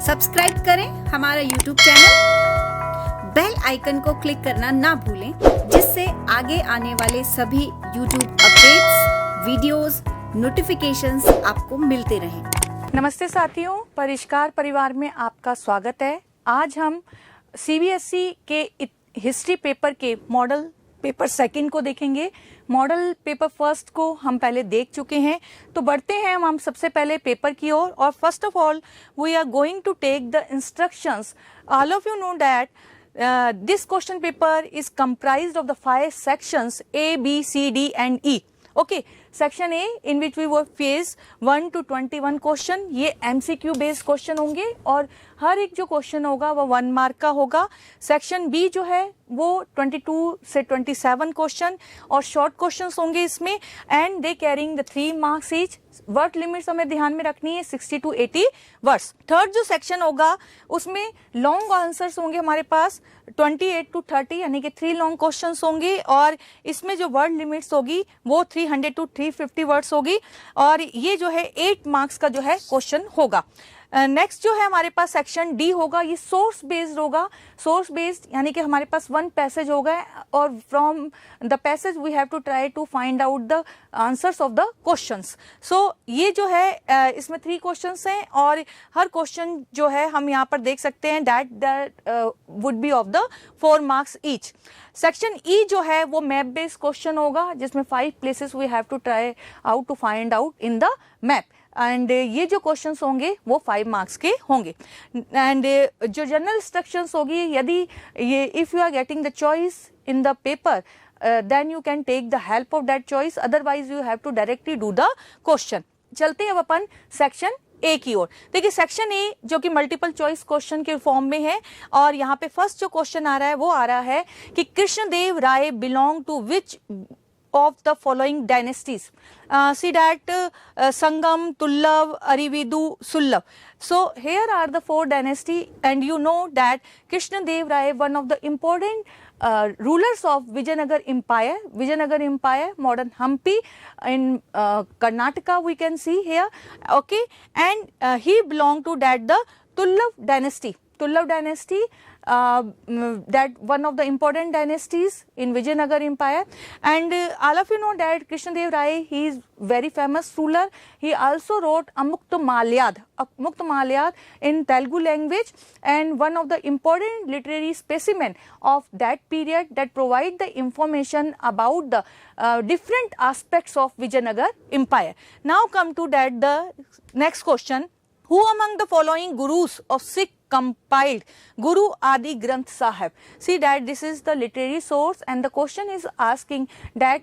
Subscribe करें हमारा YouTube channel, bell icon को क्लिक करना ना भूलें, जिससे आगे आने वाले सभी YouTube अपडेट्स, वीडियोस, नोटिफिकेशंस आपको मिलते रहें। नमस्ते साथियों, परिष्कार परिवार में आपका स्वागत है। आज हम CBSE के हिस्ट्री पेपर के मॉडल पेपर सेकंड को देखेंगे। मॉडल पेपर फर्स्ट को हम पहले देख चुके हैं, तो बढ़ते हैं हम सबसे पहले पेपर की ओर। और first of all we are going to take the instructions. All of you know that this question paper is comprised of the 5 sections A, B, C, D and E. Okay, section A in which we will face 1 to 21 question. ये MCQ based question होंगे और हर एक जो question होगा वो 1 mark का होगा। Section B जो है वो 22 से 27 क्वेश्चन और शॉर्ट क्वेश्चंस होंगे इसमें, and they carrying the 3 marks each. Word limits हमें ध्यान में रखनी है 60 to 80 वर्ड्स। थर्ड जो सेक्शन होगा उसमें लॉन्ग आंसर्स होंगे हमारे पास 28 to 30, यानी कि 3 लॉन्ग क्वेश्चंस होंगे, और इसमें जो वर्ड लिमिट्स होगी वो 300 to 350 वर्ड्स होगी, और ये जो है 8 मार्क्स का जो है क्वेश्चन होगा। नेक्स्ट जो है हमारे पास सेक्शन डी होगा, ये सोर्स बेस्ड होगा। सोर्स बेस्ड यानी कि हमारे पास 1 पैसेज होगा और from the passage we have to try to find out the answers of the questions. So ये जो है इसमें 3 क्वेश्चंस हैं और हर क्वेश्चन जो है हम यहाँ पर देख सकते हैं that would be of the 4 marks each. Section E जो है वो मैप बेस्ड क्वेश्चन होगा, जिसमें 5 places we have to try out to find out in the map, and ये जो क्वेश्चंस होंगे वो 5 मार्क्स के होंगे। एंड जो जनरल इंस्ट्रक्शंस होगी, यदि ये if you are getting the choice in the paper then you can take the help of that choice, otherwise you have to directly do the question. चलते हैं अब अपन सेक्शन ए की ओर। देखिए section A जो कि मल्टीपल चॉइस क्वेश्चन के form में है, और यहाँ पे फर्स्ट जो क्वेश्चन आ रहा है वो आ रहा है कि Krishnadeva Raya belong to which of the following dynasties? See that Sangam, Tullav, Arividu, Sullav. So here are the 4 dynasty, and you know that Krishnadev Rai, one of the important rulers of Vijayanagar Empire. Vijayanagar Empire, modern Hampi in Karnataka we can see here. Okay, and he belonged to that the Tullav dynasty. Tullav dynasty, that one of the important dynasties in Vijayanagar Empire, and all of you know that Krishnadev Rai, he is very famous ruler. He also wrote Amukta Malyad in Telugu language, and one of the important literary specimen of that period that provide the information about the different aspects of Vijayanagar Empire. Now come to that the next question. Who among the following gurus of Sikh compiled Guru Adi Granth Sahib? See that this is the literary source, and the question is asking that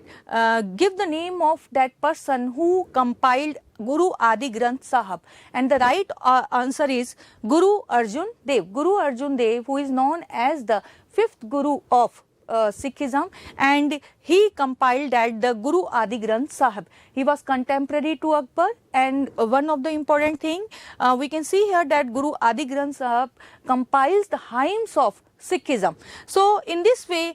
give the name of that person who compiled Guru Adi Granth Sahib, and the right answer is Guru Arjan Dev. Guru Arjan Dev, who is known as the 5th Guru of Sikhism, and he compiled that the Guru Adi Granth Sahib. He was contemporary to Akbar, and one of the important thing we can see here that Guru Adi Granth Sahib compiles the hymns of Sikhism. So in this way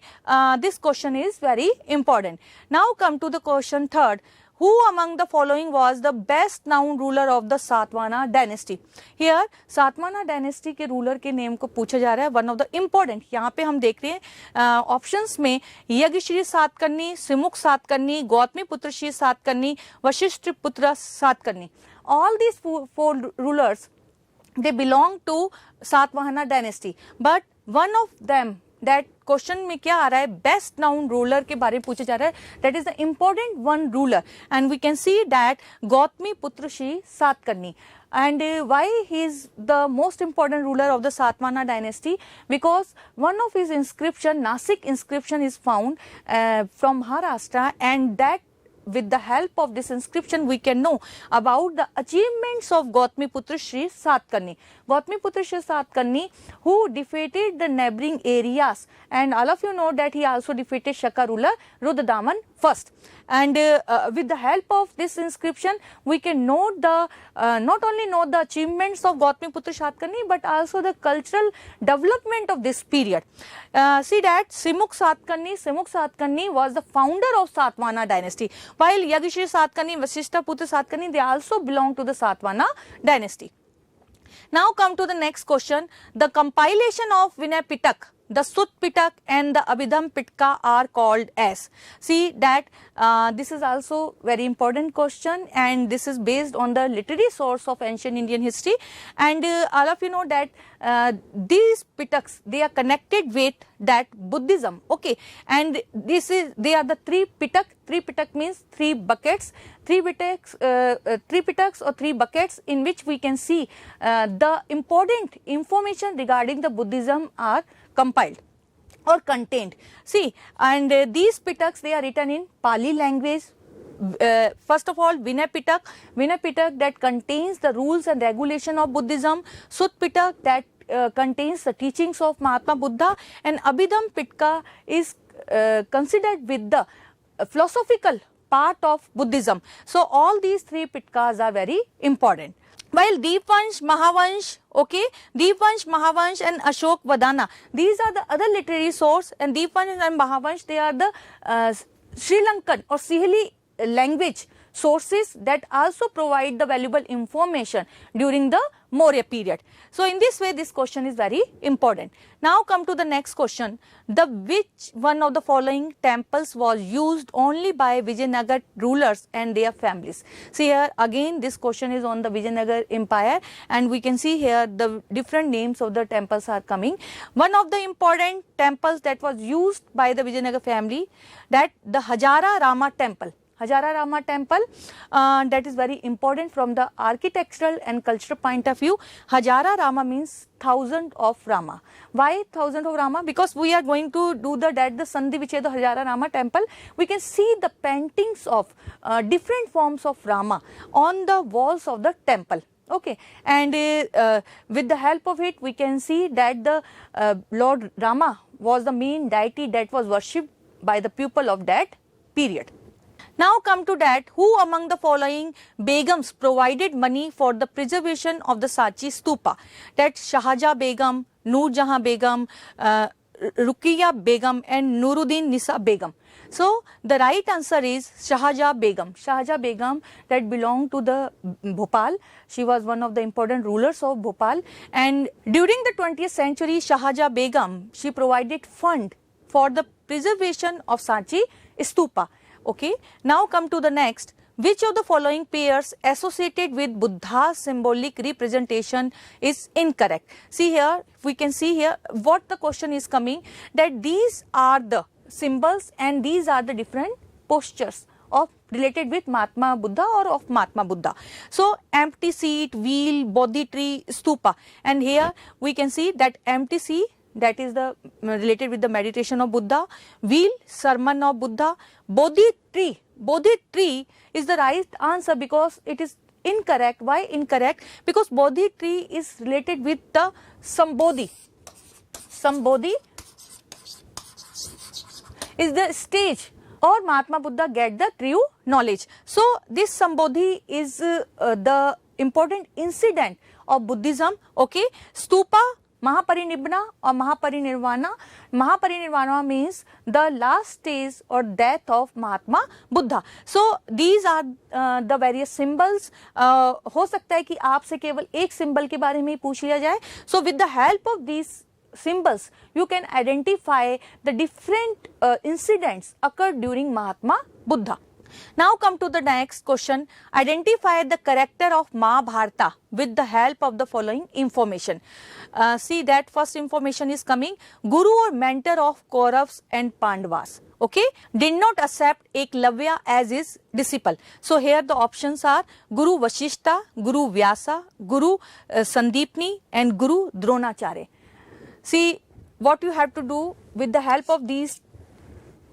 this question is very important. Now come to the question third. Who among the following was the best known ruler of the Satvana dynasty? Here Satvana dynasty के ruler के name को पूछा जा रहा है। One of the important यहाँ पे हम देख रहे हैं ऑप्शंस में यज्ञश्री सातकर्णी, सिमुख सातकर्णी, गौतमी पुत्र श्री सातकर्णी, वशिष्ठ पुत्र Satakarni. All these 4 rulers they belong to Satvana dynasty, but one of them that question में क्या आ रहा है, बेस्ट नाउन रूलर के बारे में पूछा जा रहा है, that is the important one ruler, and we can see that Gautamiputra Shri Satakarni. And why he is the most important ruler of the Satvana dynasty? Because one of his inscription, Nasik inscription, is found from Maharashtra, and that with the help of this inscription we can know about the achievements of Gautami Putra Shri Satkarni. Gautami Putra Shri Satkarni, who defeated the neighboring areas, and all of you know that he also defeated Shaka ruler Rudradaman first. And with the help of this inscription we can note the not only know the achievements of Gautami Putra Satkarni but also the cultural development of this period. See that Simukh Satkarni was the founder of Satvana dynasty, while Yagishri Satkarni, Vasishta Putra Satkarni, they also belong to the Satvana dynasty. Now come to the next question. The compilation of Vinay Pitak, the Sut Pitak and the Abhidham Pitka are called as. See that this is also very important question, and this is based on the literary source of ancient Indian history, and all of you know that these Pitaks, they are connected with that Buddhism, okay, and they are the three Pitak. Three Pitak means three buckets, three Pitaks or three buckets in which we can see the important information regarding the Buddhism are compiled or contained. See, and these Pitaks, they are written in Pali language. First of all, Vinay Pitak that contains the rules and regulation of Buddhism, Sut Pitak that contains the teachings of Mahatma Buddha, and Abhidham Pitka is considered with the philosophical part of Buddhism. So all these three Pitkas are very important. While Deepvansh, Mahavansh, okay, Deepvansh, Mahavansh and Ashok Vadana, these are the other literary source, and Deepvansh and Mahavansh, they are the Sri Lankan or Sihili language sources that also provide the valuable information during the Maurya period. So in this way, this question is very important. Now come to the next question. Which one of the following temples was used only by Vijayanagar rulers and their families? See here again, this question is on the Vijayanagar Empire, and we can see here the different names of the temples are coming. One of the important temples that was used by the Vijayanagar family, that the Hajara Rama temple. Hajara Rama temple, that is very important from the architectural and cultural point of view. Hajara Rama means 1000 of Rama. Why 1000 of Rama? Because we are going to do the Sandhi Vicheda Hajara Rama temple. We can see the paintings of different forms of Rama on the walls of the temple. Okay, and with the help of it, we can see that the Lord Rama was the main deity that was worshipped by the people of that period. Now come to that, who among the following Begums provided money for the preservation of the Sanchi Stupa? That Shahjahan Begum, Noor Jahan Begum, Ruqayya Begum and Nuruddin Nisa Begum. So the right answer is Shahjahan Begum. Shahjahan Begum that belonged to the Bhopal. She was one of the important rulers of Bhopal, and during the 20th century, Shahjahan Begum, she provided fund for the preservation of Sanchi Stupa. Okay, now come to the next. Which of the following pairs associated with Buddha's symbolic representation is incorrect? See here, we can see here what the question is coming, that these are the symbols and these are the different postures of related with Mahatma Buddha or of Mahatma Buddha. So empty seat, wheel, Bodhi tree, stupa, and here we can see that empty seat, that is the related with the meditation of Buddha, wheel, sermon of Buddha, Bodhi tree is the right answer because it is incorrect. Why incorrect? Because Bodhi tree is related with the Sambodhi. Sambodhi is the stage or Mahatma Buddha get the true knowledge. So this Sambodhi is the important incident of Buddhism. Okay, stupa, Mahaparinibbana or Mahaparinirvana. Mahaparinirvana means the last stage or death of Mahatma Buddha. So these are the various symbols. हो सकता है कि आपसे केवल एक symbol के बारे में ही पूछ लिया जाए. So with the help of these symbols, you can identify the different incidents occurred during Mahatma Buddha. Now come to the next question. Identify the character of Mahabharata with the help of the following information. See that first information is coming. Guru or mentor of Kauravas and Pandavas, okay, did not accept Eklavya as his disciple. So here the options are Guru Vashishta, Guru Vyasa, Guru Sandipni and Guru Dronacharya. See what you have to do with the help of these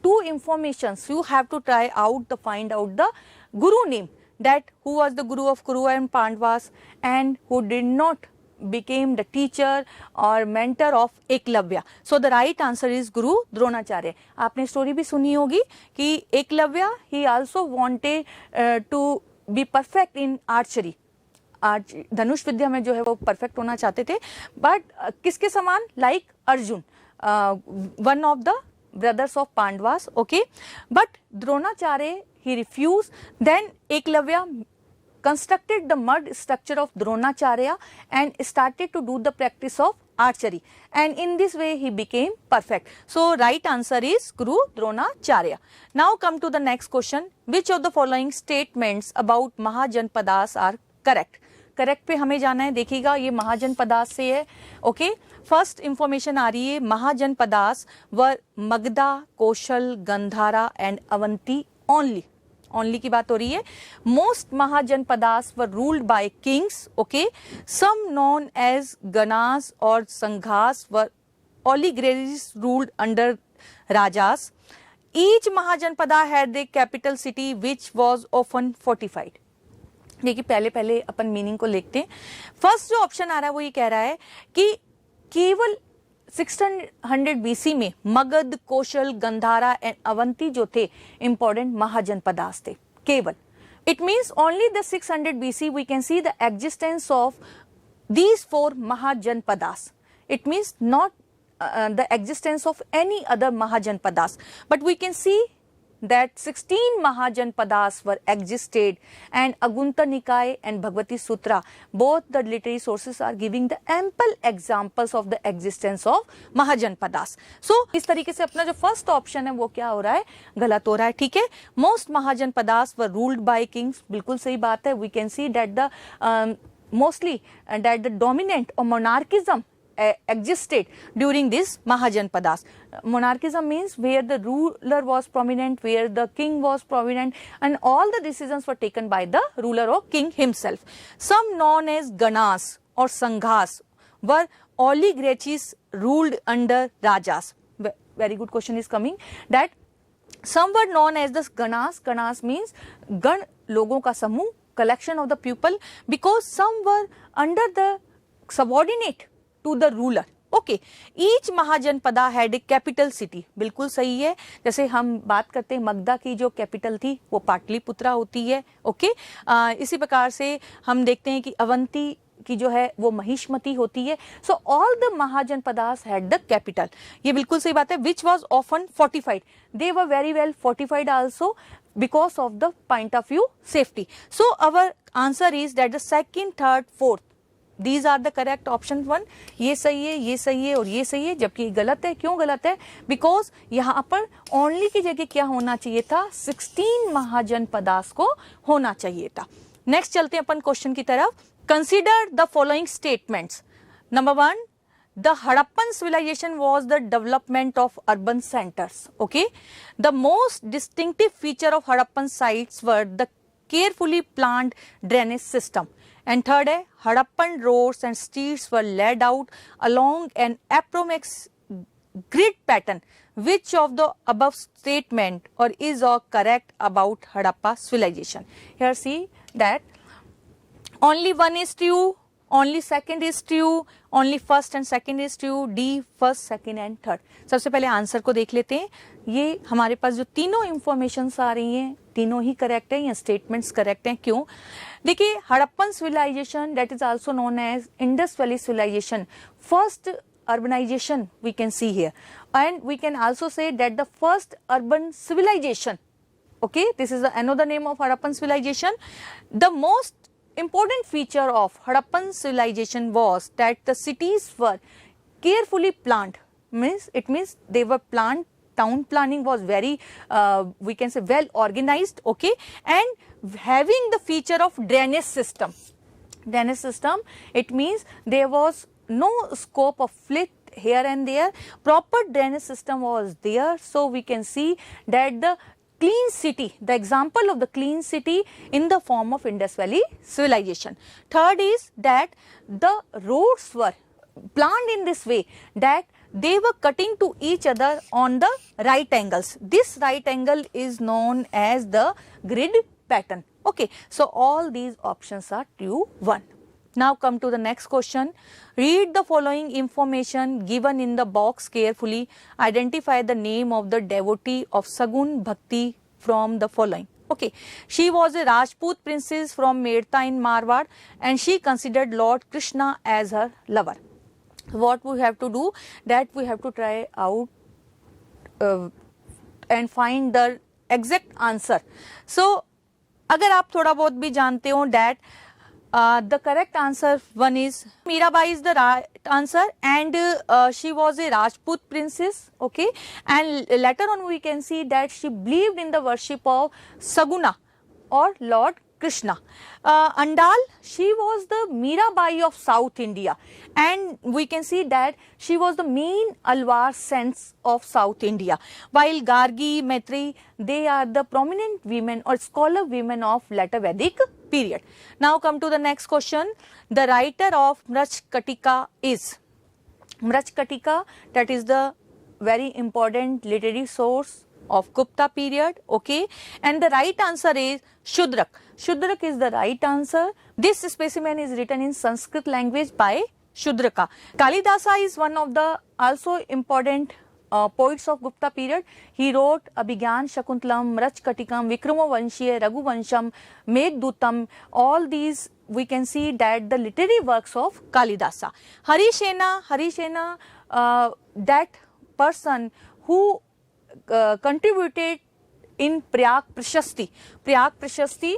two informations, you have to try out the find out the Guru name, that who was the Guru of Kauravas and Pandavas and who did not became the teacher or mentor of Eklavya. So the right answer is Guru Dronacharya. आपने story भी सुनी होगी कि Eklavya he also wanted to be perfect in archery. धनुष विद्या में जो है वो perfect होना चाहते थे, बट किसके समान? Like Arjun, one of the brothers of Pandavas, okay, but Dronacharya he refused. Then Eklavya constructed the mud structure of Dronacharya and started to do the practice of archery, and in this way he became perfect. So right answer is Guru Dronacharya. Now come to the next question. Which of the following statements about Mahajanpadas are correct? Correct पे हमें जाना है. देखिएगा ये महाजनपदास से है. Okay, first information आ रही है, mahajanapadas were Magadha, Kaushal, Gandhara and Avanti only की बात हो रही है. Most mahajanapadas were ruled by kings. Okay, some known as ganas और sanghas were oligarchies ruled under rajas. Each mahajanapada had the capital city which was often fortified. देखिए पहले अपन मीनिंग को लिखते हैं. फर्स्ट जो ऑप्शन आ रहा है वो ये कह रहा है कि केवल 600 बीसी में मगध, कौशल, गंधारा एंड अवंती जो थे इंपॉर्टेंट महाजनपदास थे केवल. It means only the 600 BC we can see the existence of these 4 mahajanapadas. It means not the existence of any other Mahajanpadas, but we can see that 16 Mahajanpadas were existed, and Agunta Nikaya and Bhagavati Sutra, both the literary sources are giving the ample examples of the existence of Mahajanpadas. So इस तरीके से अपना जो first option है वो क्या हो रहा है, गलत हो रहा है. ठीक है, most Mahajanpadas were ruled by kings, बिल्कुल सही बात है. We can see that the mostly that the dominant or monarchism existed during this Mahajanpadas. Monarchism means where the ruler was prominent, where the king was prominent, and all the decisions were taken by the ruler or king himself. Some known as Ganas or Sanghas were oligarchies ruled under Rajas. Very good question is coming, that some were known as the Ganas. Ganas means Gan, लोगों का समूह, collection of the people, because some were under the subordinate to the ruler. Okay, each mahajanapada had a capital city. बिल्कुल सही है. जैसे हम बात करते हैं मगधा की जो कैपिटल थी वो पाटलिपुत्रा होती है. ओके, इसी प्रकार से हम देखते हैं कि अवंती की जो है वो महिष्मती होती है. सो all the mahajanapadas had the capital. ये बिल्कुल सही बात है. Which was often fortified. They were very well fortified also because of the point of view safety. So our answer is that the second, third, fourth, these are the correct option one. ये सही है, ये सही है और ये सही है, जबकि ये गलत है. क्यों गलत है? Because यहाँ पर only की जगह क्या होना चाहिए था, 16 महाजनपदास को होना चाहिए था. नेक्स्ट चलते हैं अपन क्वेश्चन की तरफ. Consider the following statements. Number 1, the Harappan civilization was the development of urban centers. Okay, the most distinctive feature of Harappan sites were the carefully planned drainage system. And third है, Harappan roads and streets were laid out along an approximate grid pattern. Which of the above statement or is or correct about Harappa civilization? Here see that only one is true, only second is true, only first and second is true, D first, second and third. सबसे पहले answer को देख लेते हैं. ये हमारे पास जो तीनों इंफॉर्मेशंस आ रही हैं तीनों ही करेक्ट है या स्टेटमेंट्स करेक्ट हैं. क्यों? देखिए, Harappan civilization that is also known as Indus valley civilization, first urbanization we can see here, and we can also say that the first urban civilization. Okay, this is another name of Harappan civilization. The most important feature of Harappan civilization was that the cities were carefully planned. It means they were planned. Town planning was very we can say well organized. Okay, and having the feature of drainage system. Drainage system, it means there was no scope of flit here and there. Proper drainage system was there. So we can see that the clean city, the example of the clean city in the form of Indus Valley civilization. Third is that the roads were planned in this way that they were cutting to each other on the right angles. This right angle is known as the grid pattern. Okay, so all these options are true one. Now come to the next question. Read the following information given in the box carefully. Identify the name of the devotee of Sagun Bhakti from the following. Okay, she was a Rajput princess from Medta in Marwar and she considered Lord Krishna as her lover. What we have to do, that we have to try out and find the exact answer. So अगर आप थोड़ा बहुत भी जानते हो that the correct answer one is Mirabai is the right answer, and she was a Rajput princess, okay, and later on we can see that she believed in the worship of Saguna or Lord Krishna. Andal, she was the Mirabai of South India, and we can see that she was the main Alwar saints of South India, while Gargi, Maitri, they are the prominent women or scholar women of later Vedic period. Now come to the next question. The writer of Mrachkatika is Mrachkatika, that is the very important literary source of Gupta period, okay, and the right answer is Shudrak. Shudrak is the right answer. This specimen is written in Sanskrit language by Shudraka. Kalidasa is one of the also important poets of Gupta period. He wrote Abhigyan Shakuntalam, Mrachkatikam, Vikramavanshya, Raghuvansham, Meghdootam. All these we can see that the literary works of Kalidasa. Harisena, that person who contributed in Prayag Prashasti. Prayag Prashasti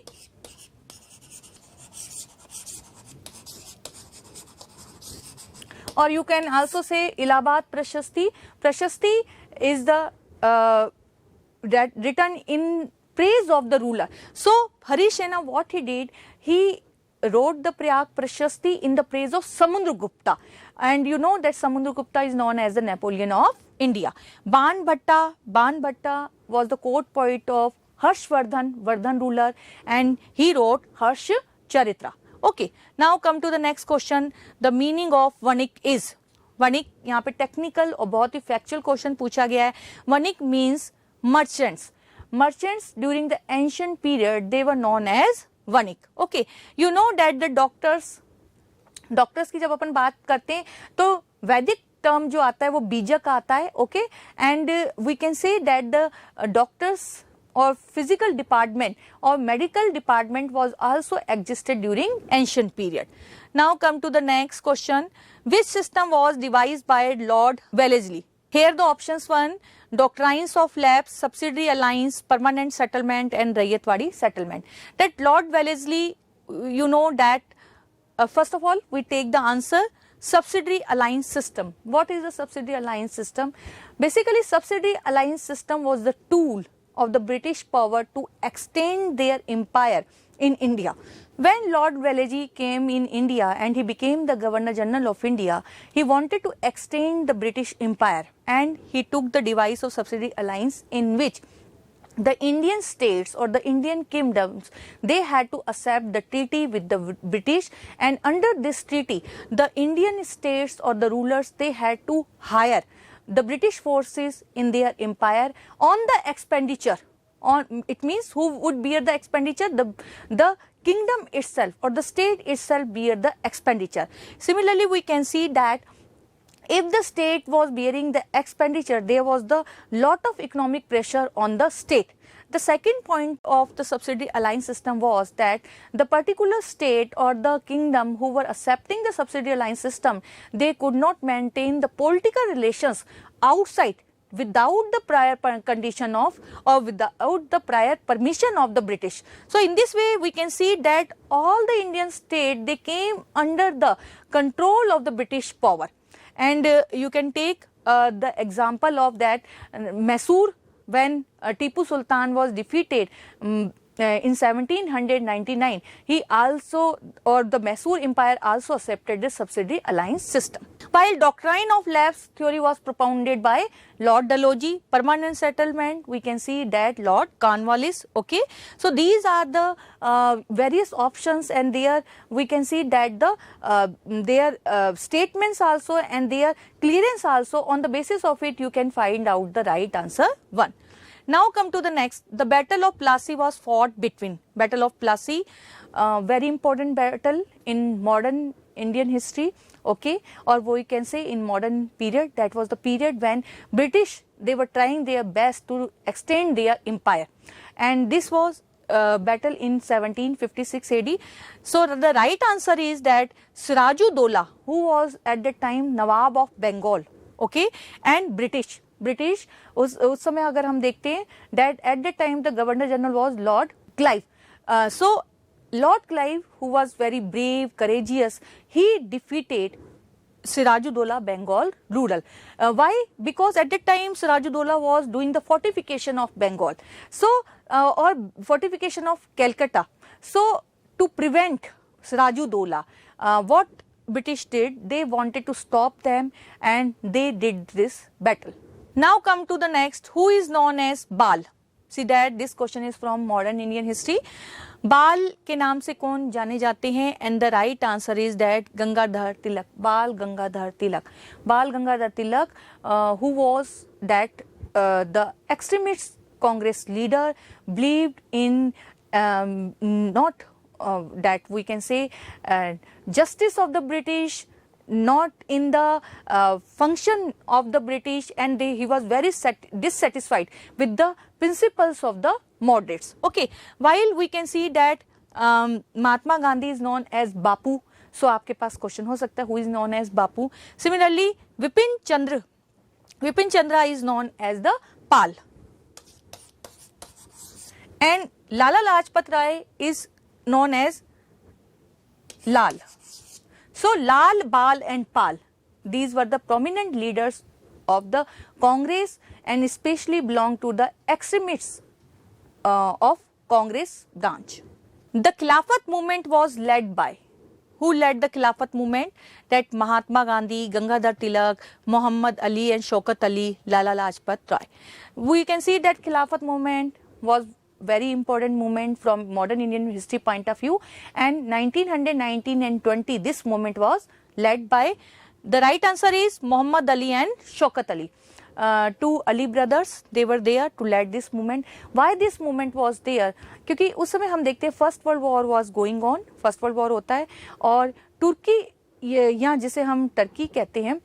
or you can also say Allahabad Prashasti. Prashasti is the that written in praise of the ruler. So Harisena, what he did, he wrote the Prayag Prashasti in the praise of Samudragupta, and you know that Samudragupta is known as the Napoleon of India. Ban Bhatta was the court poet of Harshvardhan, Vardhan ruler, and he wrote Harsh Charitra. Okay, now come to the next question. The meaning of Vanik is, Vanik यहाँ पे technical और बहुत ही factual question पूछा गया है. Vanik means merchants. Merchants during the ancient period, they were known as Vanik. Okay, you know that the doctors की जब अपन बात करते हैं तो वैदिक टर्म जो आता है वो बीजक आता है, okay, and we can say that the doctors or physical department or medical department was also existed during ancient period. Now come to the next question. Which system was devised by Lord Wellesley? Here the options: 1, doctrines of lapse, subsidiary alliance, permanent settlement, and Rayatwadi settlement. That Lord Wellesley, you know that first of all we take the answer subsidiary alliance system. What is the subsidiary alliance system? Basically, subsidiary alliance system was the tool of the British power to extend their empire in India. When Lord Wellesley came in India and he became the Governor General of India, he wanted to extend the British empire, and he took the device of subsidiary alliance in which the Indian states or the Indian kingdoms, they had to accept the treaty with the British, and under this treaty the Indian states or the rulers, they had to hire the British forces in their empire on the expenditure. On it means who would bear the expenditure? The kingdom itself or the state itself bear the expenditure. Similarly, we can see that if the state was bearing the expenditure, there was the lot of economic pressure on the state. The second point of the subsidiary alliance system was that the particular state or the kingdom who were accepting the subsidiary alliance system, they could not maintain the political relations outside without the prior condition of or without the prior permission of the British. So in this way we can see that all the Indian state, they came under the control of the British power. And you can take the example of that Mysore, when Tipu Sultan was defeated in 1799, he also, or the Mysore Empire also accepted the subsidiary alliance system. While doctrine of lapse theory was propounded by Lord Dalhousie, permanent settlement, we can see that Lord Cornwallis, okay. So these are the various options, and there we can see that the their statements also and their clearance also, on the basis of it you can find out the right answer 1. Now come to the next. The Battle of Plassey was fought between. Battle of Plassey, very important battle in modern Indian history, okay, or we can say in modern period. That was the period when British, they were trying their best to extend their empire, and this was battle in 1756 AD. So the right answer is that Sirajuddola, who was at that time Nawab of Bengal, okay, and British उस समय अगर हम देखते हैं that at that time the Governor General was Lord Clive. So Lord Clive, who was very brave, courageous, he defeated Sirajuddaulah Bengal ruler. Why? Because at that time Sirajuddaulah was doing the fortification of Bengal, so or fortification of Calcutta. So to prevent Sirajuddaulah, what British did, they wanted to stop them, and they did this battle. Now come to the next, who is known as Bal. See that this question is from modern Indian history. बाल के नाम से कौन जाने जाते हैं? And the right answer is that Gangadhar Tilak. Bal Gangadhar Tilak. Bal Gangadhar Tilak, who was that the extremist Congress leader, believed in not that we can say justice of the British, not in the function of the British, and he was very dissatisfied with the principles of the moderates. Okay, while we can see that Mahatma Gandhi is known as Bapu, so आपके पास question हो सकता है who is known as Bapu. Similarly, Vipin Chandra is known as the Pal, and Lala Lajpat Rai is known as Lal. So Lal, Bal and Pal, these were the prominent leaders of the Congress, and especially belong to the extremists of Congress branch. The Khilafat movement was led by, who led the Khilafat movement? That Mahatma Gandhi, Gangadhar Tilak, Muhammad Ali and Shaukat Ali, Lala Lajpat Rai. We can see that Khilafat movement was very important movement from modern Indian history point of view, and 1919 and 20 this movement was led by, the right answer is Muhammad Ali and Shaukat Ali. Two Ali brothers, they were there to lead this movement. Why this movement was there? क्योंकि उस समय हम देखते हैं first world war was going on, first world war होता है, और तुर्की, यहाँ जिसे हम टर्की कहते हैं,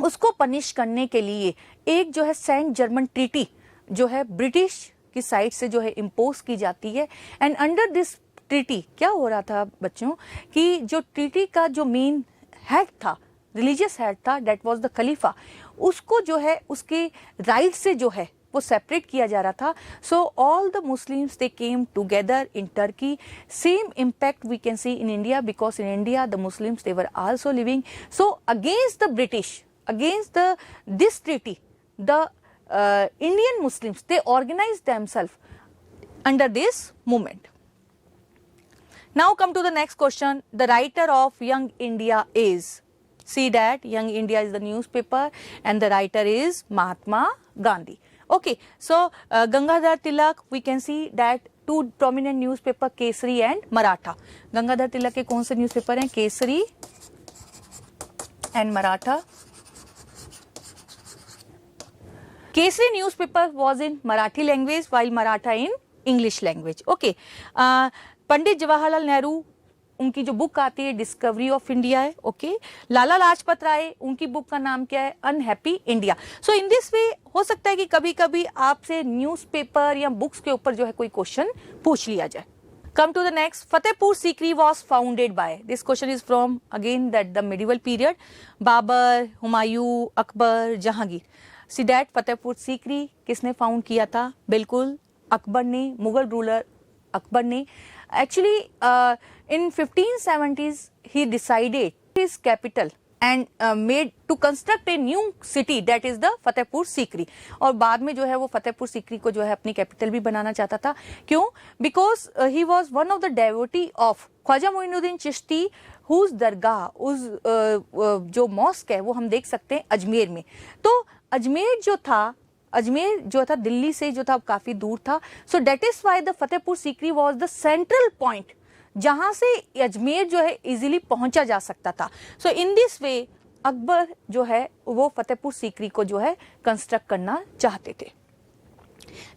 उसको पनिश करने के लिए एक जो है सेंट जर्मन ट्रीटी जो है ब्रिटिश की साइड से जो है इम्पोज की जाती है. एंड अंडर दिस ट्रीटी क्या हो रहा था बच्चों, कि जो ट्रीटी का जो मेन हेड था, रिलीजियस हेड था, दैट वाज द खलीफा, उसको जो है उसके राइट से जो है वो सेपरेट किया जा रहा था. So all the Muslims they came together in Turkey. Same impact we can see in India, because in India the Muslims they were also living. So against the British, against the this treaty, the Indian Muslims, they organized themselves under this movement. Now come to the next question. The writer of Young India is, see that Young India is the newspaper, and the writer is Mahatma Gandhi. Okay, so Gangadhar Tilak, we can see that two prominent newspaper, Kesari and Maratha. Gangadhar Tilak के कौन से newspaper हैं? Kesari and Maratha. Kesari newspaper was in Marathi language, while Maratha in English language. Okay, Pandit Jawaharlal Nehru, उनकी जो book आती है discovery of India है. Okay, Lala Lajpat Rai, उनकी बुक का नाम क्या है? Unhappy India. So in this way हो सकता है कि कभी कभी आपसे न्यूज़पेपर या बुक्स के ऊपर जो है कोई क्वेश्चन पूछ लिया जाए. Come to the next. Fatehpur Sikri was founded by. This question is from again that the medieval period. Babur, Humayun, Akbar, Jahangir. See that Fatehpur Sikri किसने फाउंड किया था? बिल्कुल अकबर ने, मुगल रूलर अकबर ने. Actually, in 1570s he decided his capital and made to construct a new city, that is the Fatehpur Sikri. और बाद में जो है वो फतेहपुर सीकरी को जो है अपनी कैपिटल भी बनाना चाहता था. क्यों? Because he was one of the devotee of Khwaja Moinuddin Chishti, whose दरगाह, उस जो मॉस्क है वो हम देख सकते हैं अजमेर में. तो अजमेर जो था दिल्ली से जो था काफी दूर था. So that is why the Fatehpur Sikri was the central point जहां से अजमेर जो है इजीली पहुंचा जा सकता था. सो इन दिस वे अकबर जो है वो फतेहपुर सीकरी को जो है कंस्ट्रक्ट करना चाहते थे.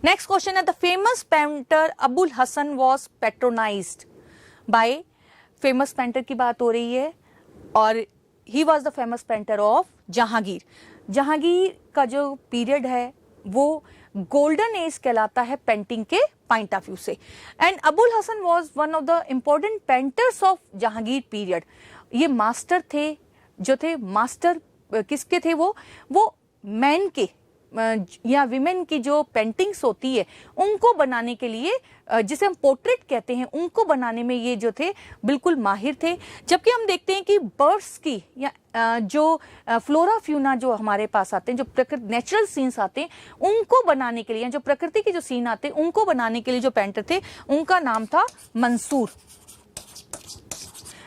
नेक्स्ट क्वेश्चन है, the famous painter Abul Hasan was patronised by. Famous painter की बात हो रही है, और he was the famous painter of Jahangir. Jahangir का जो पीरियड है वो गोल्डन एज कहलाता है पेंटिंग के पॉइंट ऑफ व्यू से. And Abul Hasan was one of the important painters of Jahangir period. ये मास्टर थे, जो थे मास्टर किसके थे? वो मैन के, या विमेन की जो पेंटिंग्स होती है उनको बनाने के लिए, जिसे हम पोर्ट्रेट कहते हैं, उनको बनाने में ये जो थे बिल्कुल माहिर थे। जबकि हम देखते हैं कि बर्ड्स की या जो फ्लोरा फ्यूना जो हमारे पास आते हैं, जो प्रकृति नेचुरल सीन्स आते हैं, उनको बनाने के लिए, जो प्रकृति के जो सीन आते हैं उनको बनाने के लिए जो पेंटर थे उनका नाम था मंसूर।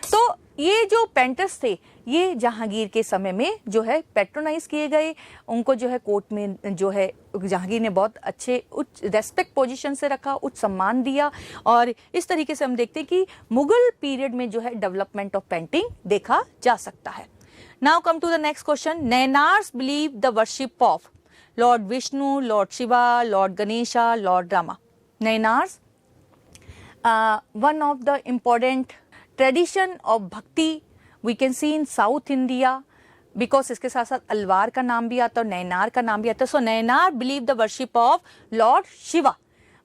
तो ये जो पेंटर्स थे ये जहांगीर के समय में जो है पेट्रोनाइज किए गए, उनको जो है कोर्ट में जो है जहांगीर ने बहुत अच्छे उच्च रेस्पेक्ट पोजीशन से रखा, उच्च सम्मान दिया। और इस तरीके से हम देखते हैं कि मुगल पीरियड में जो है डेवलपमेंट ऑफ पेंटिंग देखा जा सकता है। Now come to the next question. Nayanars believe the worship of Lord Vishnu, Lord Shiva, Lord Ganesha, Lord Rama. Nayanars one of the important tradition of bhakti we can see in south India, because इसके साथ साथ अलवार का नाम भी आता है और नैनार का नाम भी आता है। So Nayanar believe the worship of Lord Shiva,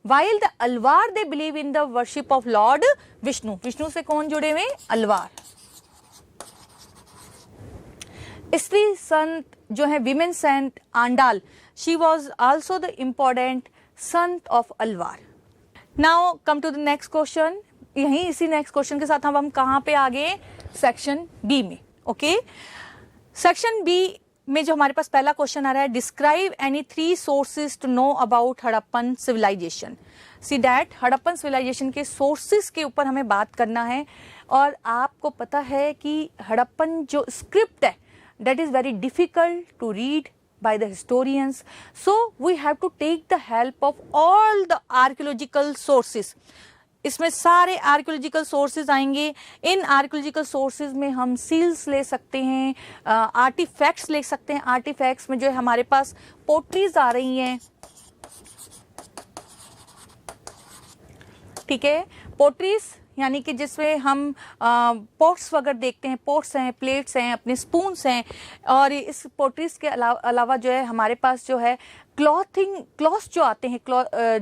while the Alvar they believe in the worship of Lord Vishnu. Vishnu से कौन जुड़े हुए? अलवार। स्त्री संत जो है women saint Andal, she was also the important संत of Alvar. Now come to the next question. यही इसी नेक्स्ट क्वेश्चन के साथ हम कहाँ पे आ गए? सेक्शन बी में। ओके, सेक्शन बी में जो हमारे पास पहला क्वेश्चन आ रहा है, describe any 3 sources to know about Harappan civilization. See that Harappan civilization के सोर्सेज के ऊपर हमें बात करना है। और आपको पता है कि हड़प्पन जो स्क्रिप्ट है that is very difficult to read by the historians, so we have to take the help of all the archaeological sources. इसमें सारे आर्कियोलॉजिकल सोर्सेज आएंगे। इन आर्कियोलॉजिकल सोर्सेज में हम सील्स ले सकते हैं, आर्टिफैक्ट्स ले सकते हैं। आर्टिफैक्ट्स में जो है हमारे पास पोट्रीज आ रही हैं, ठीक है, पोट्रीज यानी कि जिसमें हम पॉट्स वगैरह देखते हैं, पॉट्स हैं, प्लेट्स हैं, अपने स्पून्स हैं। और इस पोट्रीज के अलावा जो है हमारे पास जो है क्लॉथ्स जो आते हैं,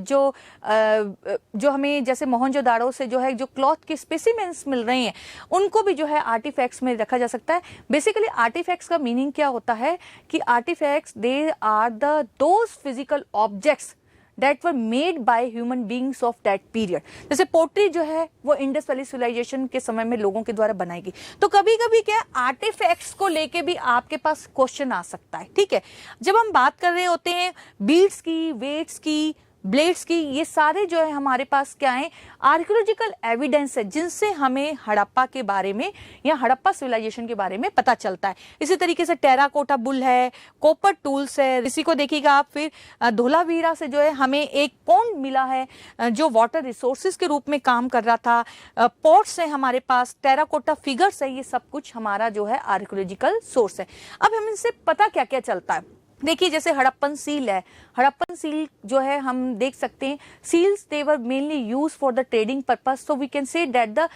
जो हमें जैसे मोहनजोदाड़ो से जो है जो क्लॉथ के स्पेसिमेंस मिल रहे हैं उनको भी जो है आर्टिफैक्ट्स में रखा जा सकता है। बेसिकली आर्टिफैक्ट्स का मीनिंग क्या होता है कि artifacts they are those physical objects that were made by human beings of that period। जैसे पोट्री जो है वो इंडस वैली सिविलाइजेशन के समय में लोगों के द्वारा बनाई गई। तो कभी कभी क्या आर्टिफैक्ट्स को लेके भी आपके पास क्वेश्चन आ सकता है, ठीक है। जब हम बात कर रहे होते हैं बीड्स की, वेट्स की, ब्लेड्स की, ये सारे जो है हमारे पास क्या है? आर्कियोलॉजिकल एविडेंस है जिनसे हमें हड़प्पा के बारे में या हड़प्पा सिविलाइजेशन के बारे में पता चलता है। इसी तरीके से टेराकोटा बुल है, कॉपर टूल्स है। इसी को देखिएगा आप। फिर धोलावीरा से जो है हमें एक पॉन्ड मिला है जो वाटर रिसोर्सेज के रूप में काम कर रहा था। पॉट्स है हमारे पास, टेराकोटा फिगर्स है, ये सब कुछ हमारा जो है आर्कियोलॉजिकल सोर्स है। अब हम इनसे पता क्या क्या चलता है? देखिए जैसे हड़प्पन सील है, हड़प्पन सील जो है हम देख सकते हैं, seals they were mainly use for the trading purpose. So we can say that the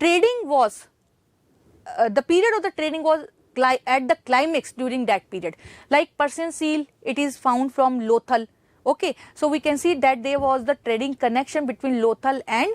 trading was the period of the trading was at the climax during that period. Like Persian seal, it is found from Lothal. Okay, so we can see that there was the trading connection between Lothal and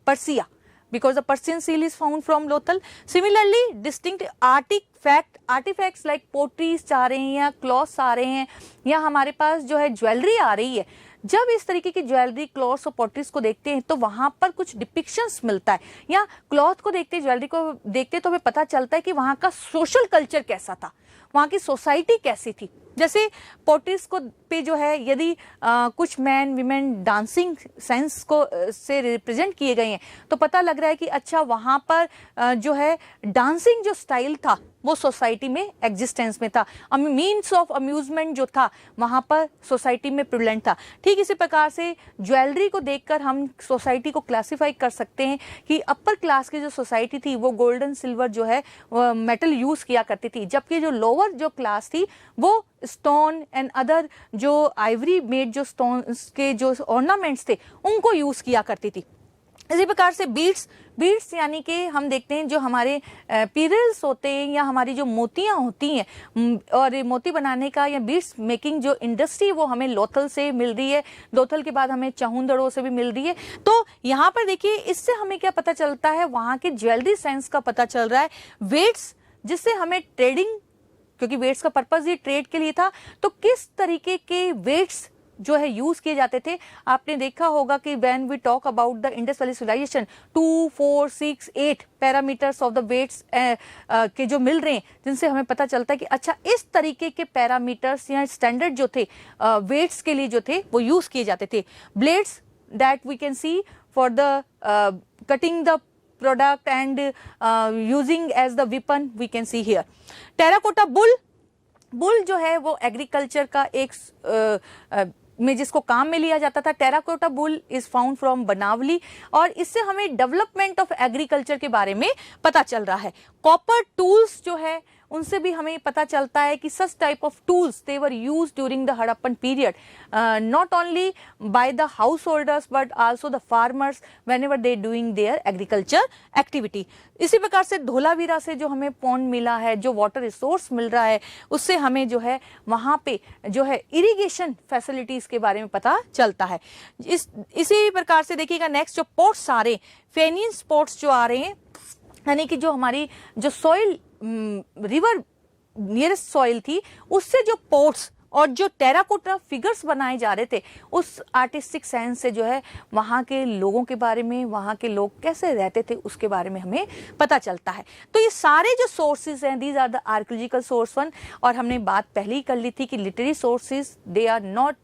Persia, because the Persian seal is found from Lothal. Similarly, distinct artifacts like potteries आ रहे हैं या cloths आ रहे हैं या हमारे पास जो है jewellery आ रही है। जब इस तरीके की ज्वेलरी, क्लॉथ्स और पॉटरीज को देखते हैं तो वहां पर कुछ डिपिक्शंस मिलता है, या क्लॉथ को देखते, ज्वेलरी को देखते तो हमें पता चलता है कि वहां का सोशल कल्चर कैसा था, वहां की सोसाइटी कैसी थी। जैसे पोट्रीज को पे जो है यदि कुछ मैन विमेन डांसिंग सेंस को से रिप्रेजेंट किए गए हैं तो पता लग रहा है कि अच्छा वहां पर जो है डांसिंग जो स्टाइल था वो सोसाइटी में एग्जिस्टेंस में था, मीन्स ऑफ अम्यूजमेंट जो था वहां पर सोसाइटी में प्रिवेलेंट था। ठीक इसी प्रकार से ज्वेलरी को देखकर हम सोसाइटी को क्लासिफाई कर सकते हैं कि अपर क्लास की जो सोसाइटी थी वो गोल्डन सिल्वर जो है मेटल यूज किया करती थी, जबकि जो लोअर जो क्लास थी वो स्टोन एंड अदर जो आइवरी मेड जो स्टोन के जो ऑर्नामेंट्स थे उनको यूज किया करती थी। इसी प्रकार से बीड्स यानी कि हम देखते हैं जो हमारे पीरल्स होते हैं या हमारी जो मोतियां होती हैं, और मोती बनाने का या बीड्स मेकिंग जो इंडस्ट्री वो हमें लोथल से मिल रही है, लोथल के बाद हमें चहुंदड़ों से भी मिल रही है। तो यहाँ पर देखिए इससे हमें क्या पता चलता है, वहां के ज्वेलरी सेंस का पता चल रहा है। वेट्स जिससे हमें ट्रेडिंग क्योंकि वेट्स का पर्पज ही ट्रेड के लिए था, तो किस तरीके के वेट्स जो है यूज किए जाते थे। आपने देखा होगा कि when we talk about the Indus valley civilization 2, 4, 6, 8 parameters of the weights के जो मिल रहे हैं, जिनसे हमें पता चलता है कि अच्छा इस तरीके के पैरामीटर्स या स्टैंडर्ड जो थे वेट्स के लिए जो थे वो यूज किए जाते थे। Blades that we can see for the cutting the product and using as the weapon we can see here. Terracotta bull जो है वो एग्रीकल्चर का एक में जिसको काम में लिया जाता था। Terracotta bull is found from Banawali, और इससे हमें डेवलपमेंट ऑफ एग्रीकल्चर के बारे में पता चल रहा है। कॉपर टूल्स जो है उनसे भी हमें पता चलता है कि such type of tools they were used during the Harappan period, not only by the householders but also the farmers whenever they doing their agriculture activity. इसी प्रकार से धोलावीरा से जो हमें पॉन्ड मिला है, जो वाटर रिसोर्स मिल रहा है, उससे हमें जो है वहां पे जो है इरिगेशन फैसिलिटीज के बारे में पता चलता है। इसी प्रकार से देखिएगा नेक्स्ट जो पोर्ट्स आ रहे हैं, फेनियन पोर्ट्स जो आ रहे हैं, यानी कि जो हमारी जो सॉइल रिवर नियरेस्ट सॉइल थी उससे जो पोर्ट्स और जो टेराकोटा फिगर्स बनाए जा रहे थे, उस आर्टिस्टिक सेंस से जो है वहाँ के लोगों के बारे में, वहाँ के लोग कैसे रहते थे उसके बारे में हमें पता चलता है। तो ये सारे जो सोर्सेज हैं, these are the archaeological source one, और हमने बात पहले ही कर ली थी कि literary sources they are not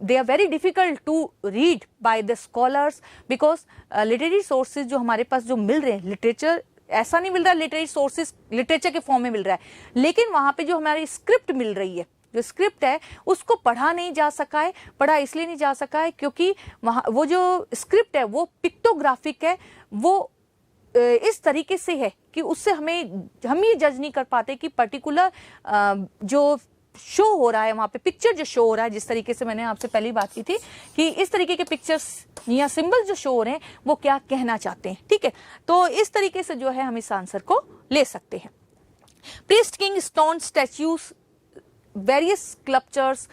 they are very difficult to read by the scholars because literary sources जो हमारे पास जो मिल रहे हैं, लिटरेचर ऐसा नहीं मिल रहा, लिटरेरी सोर्सेज लिटरेचर के फॉर्म में मिल रहा है, लेकिन वहां पे जो हमारी स्क्रिप्ट मिल रही है, जो स्क्रिप्ट है उसको पढ़ा नहीं जा सका है। पढ़ा इसलिए नहीं जा सका है क्योंकि वहां वो जो स्क्रिप्ट है वो पिक्टोग्राफिक है, वो इस तरीके से है कि उससे हम ये जज नहीं कर पाते कि पर्टिकुलर जो शो हो रहा है वहां पे, पिक्चर जो शो हो रहा है, जिस तरीके से मैंने आपसे पहली बात की थी कि इस तरीके के पिक्चर्स या सिंबल्स जो शो हो रहे हैं वो क्या कहना चाहते हैं। ठीक है, तो इस तरीके से जो है हम इस आंसर को ले सकते हैं। Priest king stone statues, various sculptures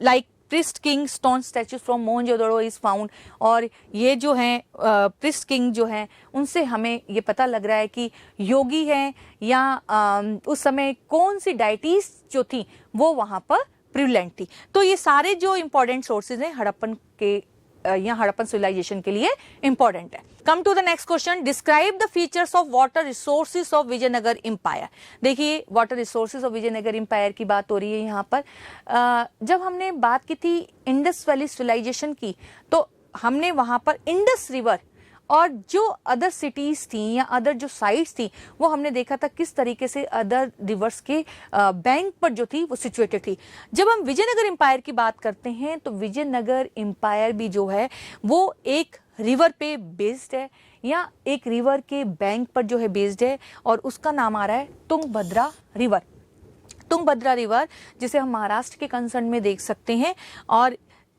like priest king stone statues from Mohenjodaro is found, और ये जो हैं प्रिस्ट किंग जो हैं उनसे हमें ये पता लग रहा है कि योगी हैं या उस समय कौन सी डाइटीज जो थी वो वहां पर प्रिवलेंट थी। तो ये सारे जो इंपॉर्टेंट सोर्सेज हैं हड़प्पन के या हड़प्पन सिविलाइजेशन के लिए इंपॉर्टेंट है। Come to the next question, describe the features of water resources of Vijayanagara empire. देखिए water resources of Vijayanagara empire की बात हो रही है यहाँ पर। जब हमने बात की थी इंडस वैली सिविलाइजेशन की, तो हमने वहां पर इंडस रिवर और जो अदर सिटीज थी या अदर जो साइट्स थी वो हमने देखा था किस तरीके से अदर रिवर्स के बैंक पर जो थी वो सिचुएटेड थी। जब हम विजयनगर एम्पायर की बात करते हैं तो विजयनगर एम्पायर भी जो है वो एक रिवर पे बेस्ड है या एक रिवर के बैंक पर जो है बेस्ड है, और उसका नाम आ रहा है तुंगभद्रा रिवर। तुंगभद्रा रिवर जिसे हम महाराष्ट्र के कंसर्न में देख सकते हैं, और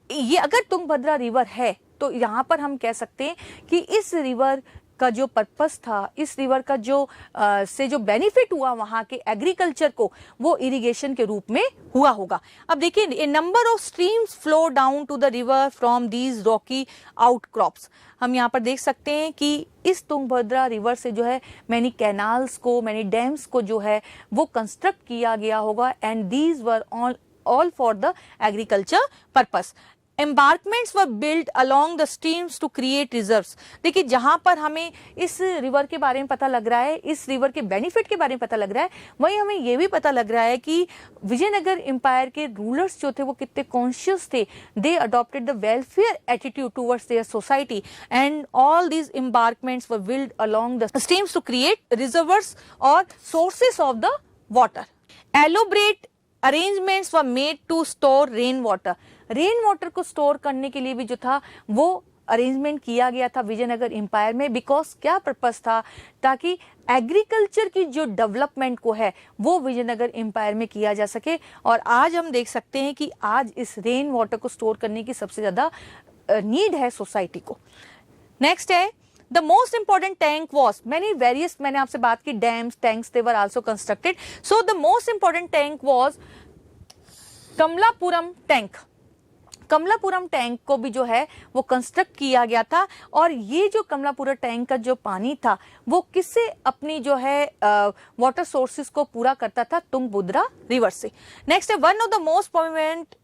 ये अगर तुंगभद्रा रिवर है तो यहाँ पर हम कह सकते हैं कि इस रिवर का जो पर्पस था, इस रिवर का जो से जो बेनिफिट हुआ वहां के एग्रीकल्चर को, वो इरिगेशन के रूप में हुआ होगा। अब देखिए, a number of streams flow down to the river from these rocky outcrops. हम यहाँ पर देख सकते हैं कि इस तुंगभद्रा रिवर से जो है मैनी कैनाल्स को, मैनी डैम्स को जो है वो कंस्ट्रक्ट किया गया होगा, and these were all for the agriculture purpose. Embankments were build along the streams to create reserves. देखिए, जहां पर हमें इस रिवर के बारे में पता लग रहा है, इस रिवर के बेनिफिट के बारे में पता लग रहा है, वहीं हमें यह भी पता लग रहा है कि विजयनगर एम्पायर के रूलर्स जो थे वो कितने कॉन्शियस थे। They adopted the welfare attitude towards their society, and all these embankments were build along the streams to create reservoirs और sources of the water. Elaborate arrangements were made to store rain water. Rain water को store करने के लिए भी जो था वो arrangement किया गया था विजयनगर एम्पायर में, बिकॉज क्या पर्पस था, ताकि एग्रीकल्चर की जो डेवलपमेंट को है वो विजयनगर एम्पायर में किया जा सके। और आज हम देख सकते हैं कि आज इस रेन वाटर को स्टोर करने की सबसे ज्यादा नीड है सोसाइटी को। नेक्स्ट है the most important tank was many various, मैंने आपसे बात की dams, tanks they were also constructed. So the most important tank was Kamalapuram tank. Kamalapuram tank को भी जो है वो कंस्ट्रक्ट किया गया था। और ये जो कमलापुरम टैंक का जो पानी था वो किससे अपनी जो है वाटर सोर्सेस को पूरा करता था, तुंगभद्रा रिवर से। नेक्स्ट है, one of the most prominent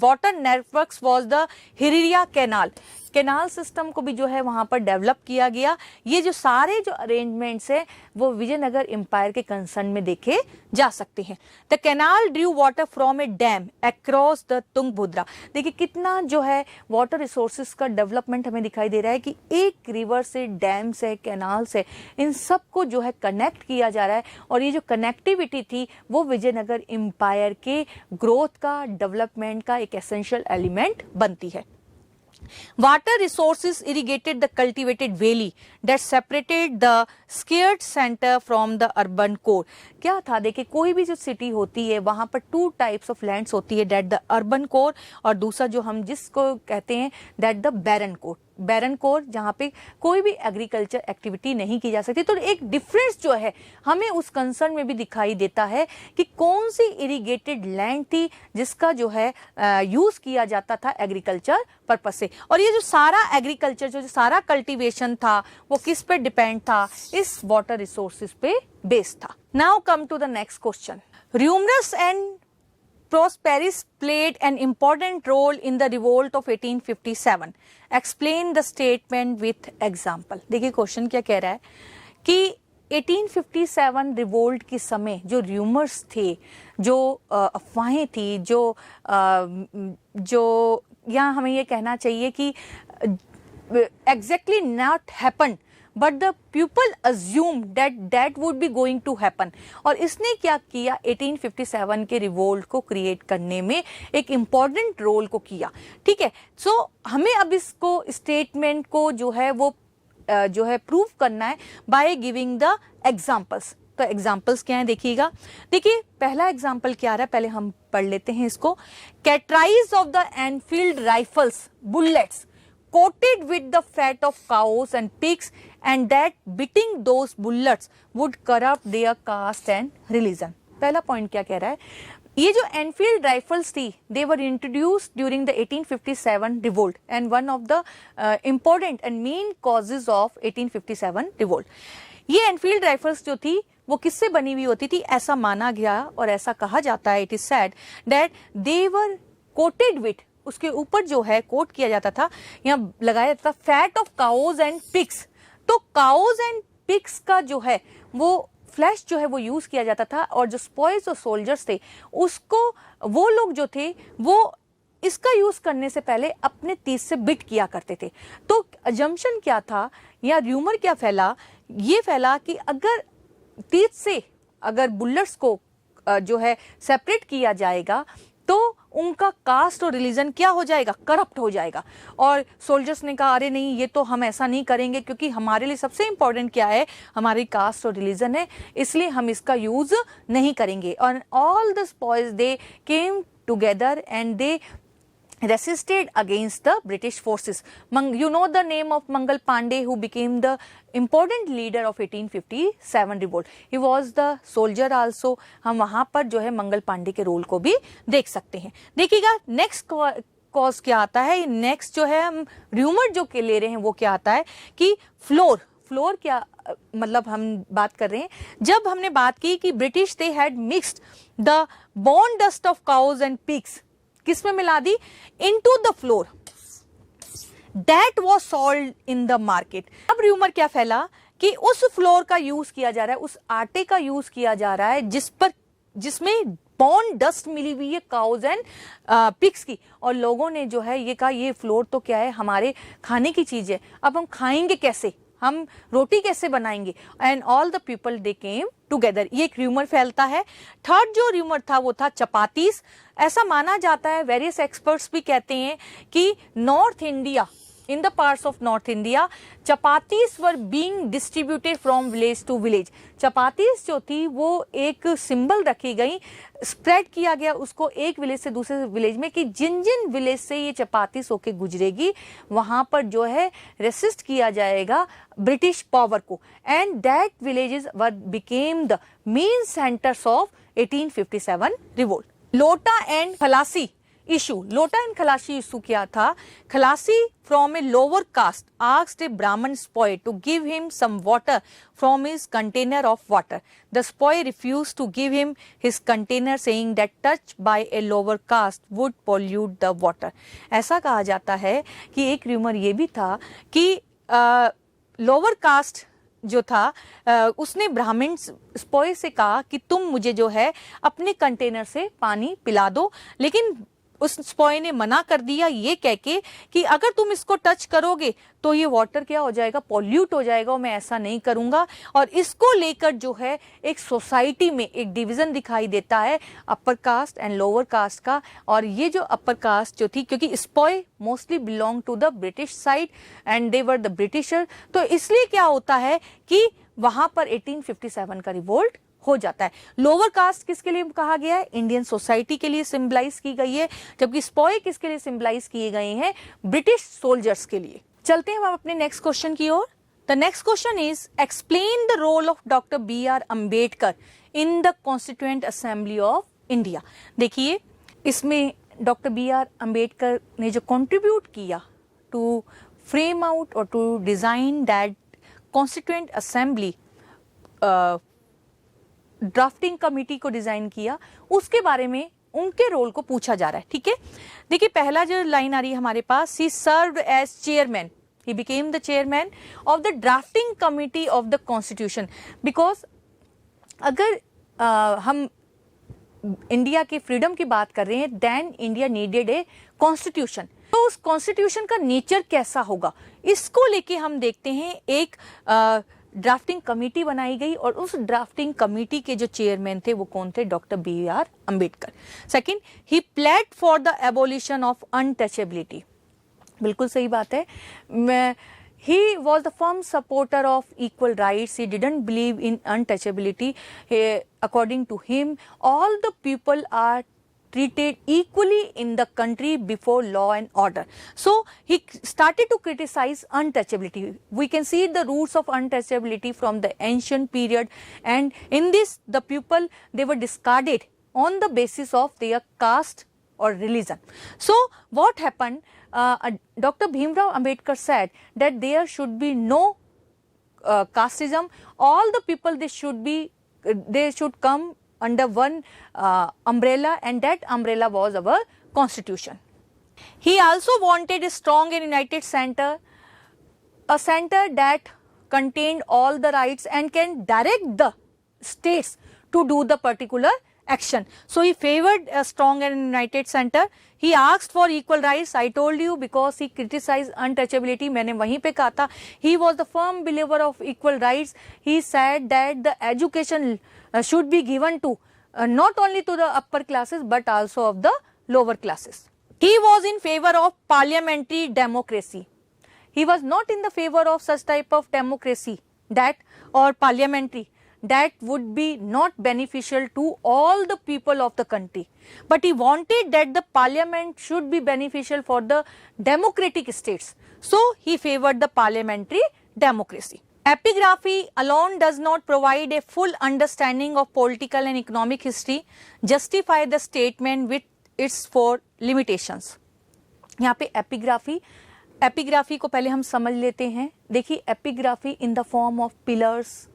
water networks was the Hiriya canal. Canal system को भी जो है वहां पर डेवलप किया गया। ये जो सारे जो अरेंजमेंट्स है वो विजयनगर एम्पायर के कंसर्न में देखे जा सकते हैं। The canal Drew water from A dam across the Tungabhadra. देखिए कितना जो है वाटर रिसोर्सेज का डेवलपमेंट हमें दिखाई दे रहा है कि एक रिवर से, डैम से, कैनाल से, इन सबको जो है कनेक्ट किया जा रहा है। और ये जो कनेक्टिविटी थी वो विजयनगर एम्पायर के ग्रोथ का, डेवलपमेंट का एक एसेंशियल एलिमेंट बनती है। Water resources irrigated the cultivated valley that separated the scarce center from the urban core। क्या था, देखिए कोई भी जो सिटी होती है वहां पर टू टाइप्स ऑफ लैंड्स होती है, दैट द अर्बन कोर और दूसरा जो हम जिसको कहते हैं that the barren core. Barren core जहाँ पे कोई भी एग्रीकल्चर एक्टिविटी नहीं की जा सकती। तो एक डिफरेंस जो है हमें उस कंसर्न में भी दिखाई देता है कि कौन सी इरिगेटेड लैंड थी जिसका जो है यूज किया जाता था एग्रीकल्चर पर्पस से। और ये जो सारा एग्रीकल्चर जो सारा कल्टीवेशन था वो किस पे डिपेंड था, इस वाटर रिसोर्सेज पे बेस्ड था। Now come to the next question. Rumourous and Prosperous played an important role in the revolt of 1857. Explain the statement with example। देखिए क्वेश्चन क्या कह रहा है कि 1857 रिवोल्ट के समय जो र्यूमर्स थे, जो अफवाहें थी, जो यहाँ हमें ये कहना चाहिए कि exactly not happen but the people assume that would be going to happen. और इसने क्या किया, 1857 के रिवोल्ट को क्रिएट करने में एक इम्पॉर्टेंट रोल को किया। ठीक है, सो हमें अब इसको स्टेटमेंट को जो है वो जो है प्रूव करना है बाय गिविंग द एग्जाम्पल्स। तो एग्जाम्पल्स क्या है देखिएगा। देखिए पहला एग्जाम्पल क्या आ रहा है, पहले हम पढ़ लेते हैं इसको। Categorise of the Enfield rifles bullets coated with the fat of cows and pigs, and that beating those bullets would corrupt their caste and religion। पहला पॉइंट क्या कह रहा है, ये जो एनफील्ड राइफल्स थी they were introduced during the 1857 revolt and one of the important and main causes of 1857 revolt. ये Enfield rifles जो थी वो किससे बनी हुई होती थी, ऐसा माना गया और ऐसा कहा जाता है, it is sad that they were coated with, उसके ऊपर जो है कोट किया जाता था, यहाँ लगाया जाता था fat of cows and pigs. तो काउज एंड पिग्स का जो है वो फ्लैश जो है वो यूज किया जाता था। और जो स्पॉयज और सोल्जर्स थे उसको वो लोग जो थे वो इसका यूज करने से पहले अपने तीस से बिट किया करते थे। तो अजम्पशन क्या था या र्यूमर क्या फैला, ये फैला कि अगर तीस से अगर बुलेट्स को जो है सेपरेट किया जाएगा तो उनका कास्ट और रिलीजन क्या हो जाएगा, करप्ट हो जाएगा। और सोल्जर्स ने कहा अरे नहीं, ये तो हम ऐसा नहीं करेंगे क्योंकि हमारे लिए सबसे इंपॉर्टेंट क्या है, हमारी कास्ट और रिलीजन है, इसलिए हम इसका यूज नहीं करेंगे। और all the spoils they came together and they resisted against the British forces। You know the name of Mangal Pandey, who became the important leader of 1857 revolt। He was the soldier also। हम वहां पर जो है मंगल पांडे के role को भी देख सकते हैं। देखिएगा नेक्स्ट कॉज क्या आता है, नेक्स्ट जो है हम र्यूमर जो के ले रहे हैं वो क्या आता है कि फ्लोर क्या मतलब हम बात कर रहे हैं, जब हमने बात की कि British they had mixed the bone dust of cows and pigs, किस में मिला दी, into the flour that was sold in the market. अब र्यूमर क्या फैला कि उस फ्लोर का यूज किया जा रहा है, उस आटे का यूज किया जा रहा है जिसमें बॉन डस्ट मिली हुई है काउज एंड पिग्स की। और लोगों ने जो है ये कहा ये फ्लोर तो क्या है, हमारे खाने की चीज है, अब हम खाएंगे कैसे, हम रोटी कैसे बनाएंगे। And all the people they came together, ये एक र्यूमर फैलता है। थर्ड जो र्यूमर था वो था चपातीस। ऐसा माना जाता है, वेरियस एक्सपर्ट्स भी कहते हैं कि north India, in the parts of North India, chapatis were being distributed from village to village। Chapatis जो थी वो एक सिंबल रखी गई, स्प्रेड किया गया उसको एक विलेज से दूसरे विलेज में कि जिन जिन विलेज से ये चपातीस होके गुजरेगी वहां पर जो है रेसिस्ट किया जाएगा ब्रिटिश पावर को। And that villages were became the main centres of 1857 revolt. लोटा एंड खलासी issue. Lota and Khalasi issue क्या था? Khalasi from a lower caste asked a Brahmin spoy to give him some water from his container of water. The spoy refused to give him his container, saying that touch by a lower caste would pollute the water. ऐसा कहा जाता है कि एक rumour ये भी था कि लोअर कास्ट जो था उसने ब्राह्मण स्पॉय से कहा कि तुम मुझे जो है अपने कंटेनर से पानी पिला दो, लेकिन उस स्पॉय ने मना कर दिया ये कह के कि अगर तुम इसको टच करोगे तो ये वाटर क्या हो जाएगा, पॉल्यूट हो जाएगा, और मैं ऐसा नहीं करूंगा। और इसको लेकर जो है एक सोसाइटी में एक डिवीजन दिखाई देता है upper caste and lower caste का। और ये जो अपर कास्ट जो थी, क्योंकि sepoy mostly belong to the British side and they were the Britisher, तो इसलिए क्या होता है कि वहां पर 1857 का रिवोल्ट हो जाता है। लोअर कास्ट किसके लिए कहा गया है? इंडियन सोसाइटी के लिए सिंबलाइज की गई है, जबकि स्पॉय किसके लिए सिंबलाइज किए गए हैं? ब्रिटिश सोल्जर्स के लिए। चलते हैं हम अपने नेक्स्ट क्वेश्चन की ओर। The next question is explain the role of doctor B.R. Ambedkar in the constituent assembly of India. देखिए, इसमें डॉक्टर B.R. अम्बेडकर ने जो कंट्रीब्यूट किया टू फ्रेम आउट और to design that constituent assembly, drafting committee को design किया, उसके बारे में उनके रोल को पूछा जा रहा है। ठीक है, देखिए पहला जो लाइन आ रही है हमारे पास, he served as chairman, he became the chairman of the drafting committee of the constitution. Because अगर हम इंडिया के फ्रीडम की बात कर रहे हैं, then India needed a constitution. तो उस कॉन्स्टिट्यूशन का नेचर कैसा होगा, इसको लेके हम देखते हैं एक ड्राफ्टिंग कमेटी बनाई गई, और उस ड्राफ्टिंग कमेटी के जो चेयरमैन थे वो कौन थे? Doctor B.R. Ambedkar. Second, he played for the abolition of untouchability. बिल्कुल सही बात है। He was the firm supporter of equal rights, he didn't believe in untouchability. According to him all the people are treated equally in the country before law and order. So he started to criticize untouchability. We can see the roots of untouchability from the ancient period, and in this the people, they were discarded on the basis of their caste or religion. So what happened? Dr. Bhimrao Ambedkar said that there should be no casteism. All the people, they should come under one umbrella, and that umbrella was our constitution. He also wanted a strong and united center, a center that contained all the rights and can direct the states to do the particular action. So he favored a strong and united center. He asked for equal rights. I told you, because he criticized untouchability. मैंने वहीं पे कहा था. He was the firm believer of equal rights. He said that the education should be given to not only to the upper classes but also of the lower classes. He was in favor of parliamentary democracy. He was not in the favor of such type of democracy or parliamentary that would be not beneficial to all the people of the country. But he wanted that the parliament should be beneficial for the democratic states. So he favored the parliamentary democracy. Epigraphy alone does not provide a full understanding of political and economic history. Justify the statement with its four limitations. यहाँ पे epigraphy को पहले हम समझ लेते हैं। देखिए, epigraphy in the form of pillars,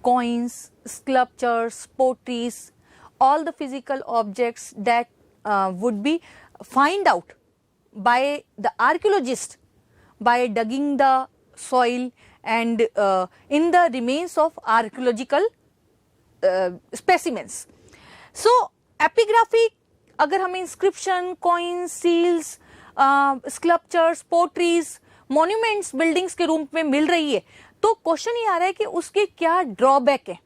coins, sculptures, poetries, all the physical objects that would be find out by the archaeologist by digging the soil and in the remains of archaeological specimens. So epigraphy, अगर हमें inscription, coins, seals, sculptures, poetries, monuments, buildings के रूप में मिल रही है, तो question ये आ रहा है कि उसके क्या ड्रॉबैक है।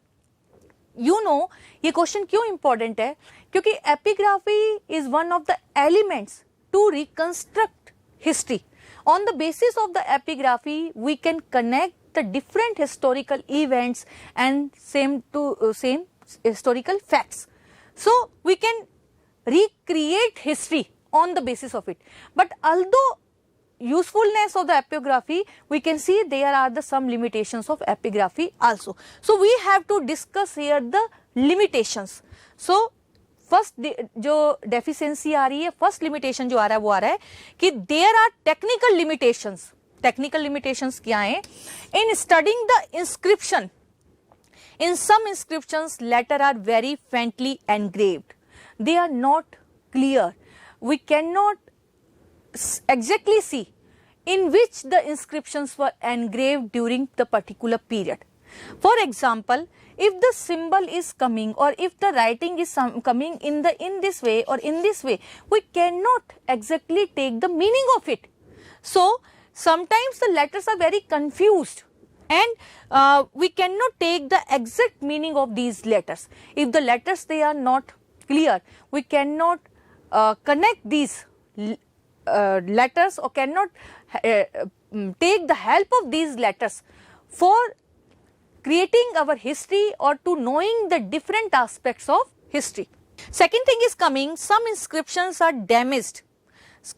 ये क्वेश्चन क्यों इंपॉर्टेंट है? क्योंकि epigraphy is one of the elements to reconstruct history. On the basis of the epigraphy, we can connect the different historical events and same historical facts. So we can recreate history on the basis of it. But although usefulness of the epigraphy, we can see there are some limitations of epigraphy also. So we have to discuss here the limitations. So first जो deficiency आ रही है, first limitation जो आ रहा है वो आ रहा है कि there are technical limitations. Technical limitations क्या है? In studying the inscription, in some inscriptions letter are very faintly engraved, they are not clear, we cannot exactly see in which the inscriptions were engraved during the particular period. For example, if the symbol is coming or if the writing is coming in this way or in this way, we cannot exactly take the meaning of it. So sometimes the letters are very confused and we cannot take the exact meaning of these letters. If the letters they are not clear, we cannot connect these letters or cannot take the help of these letters for creating our history or to knowing the different aspects of history. Second thing is coming, some inscriptions are damaged.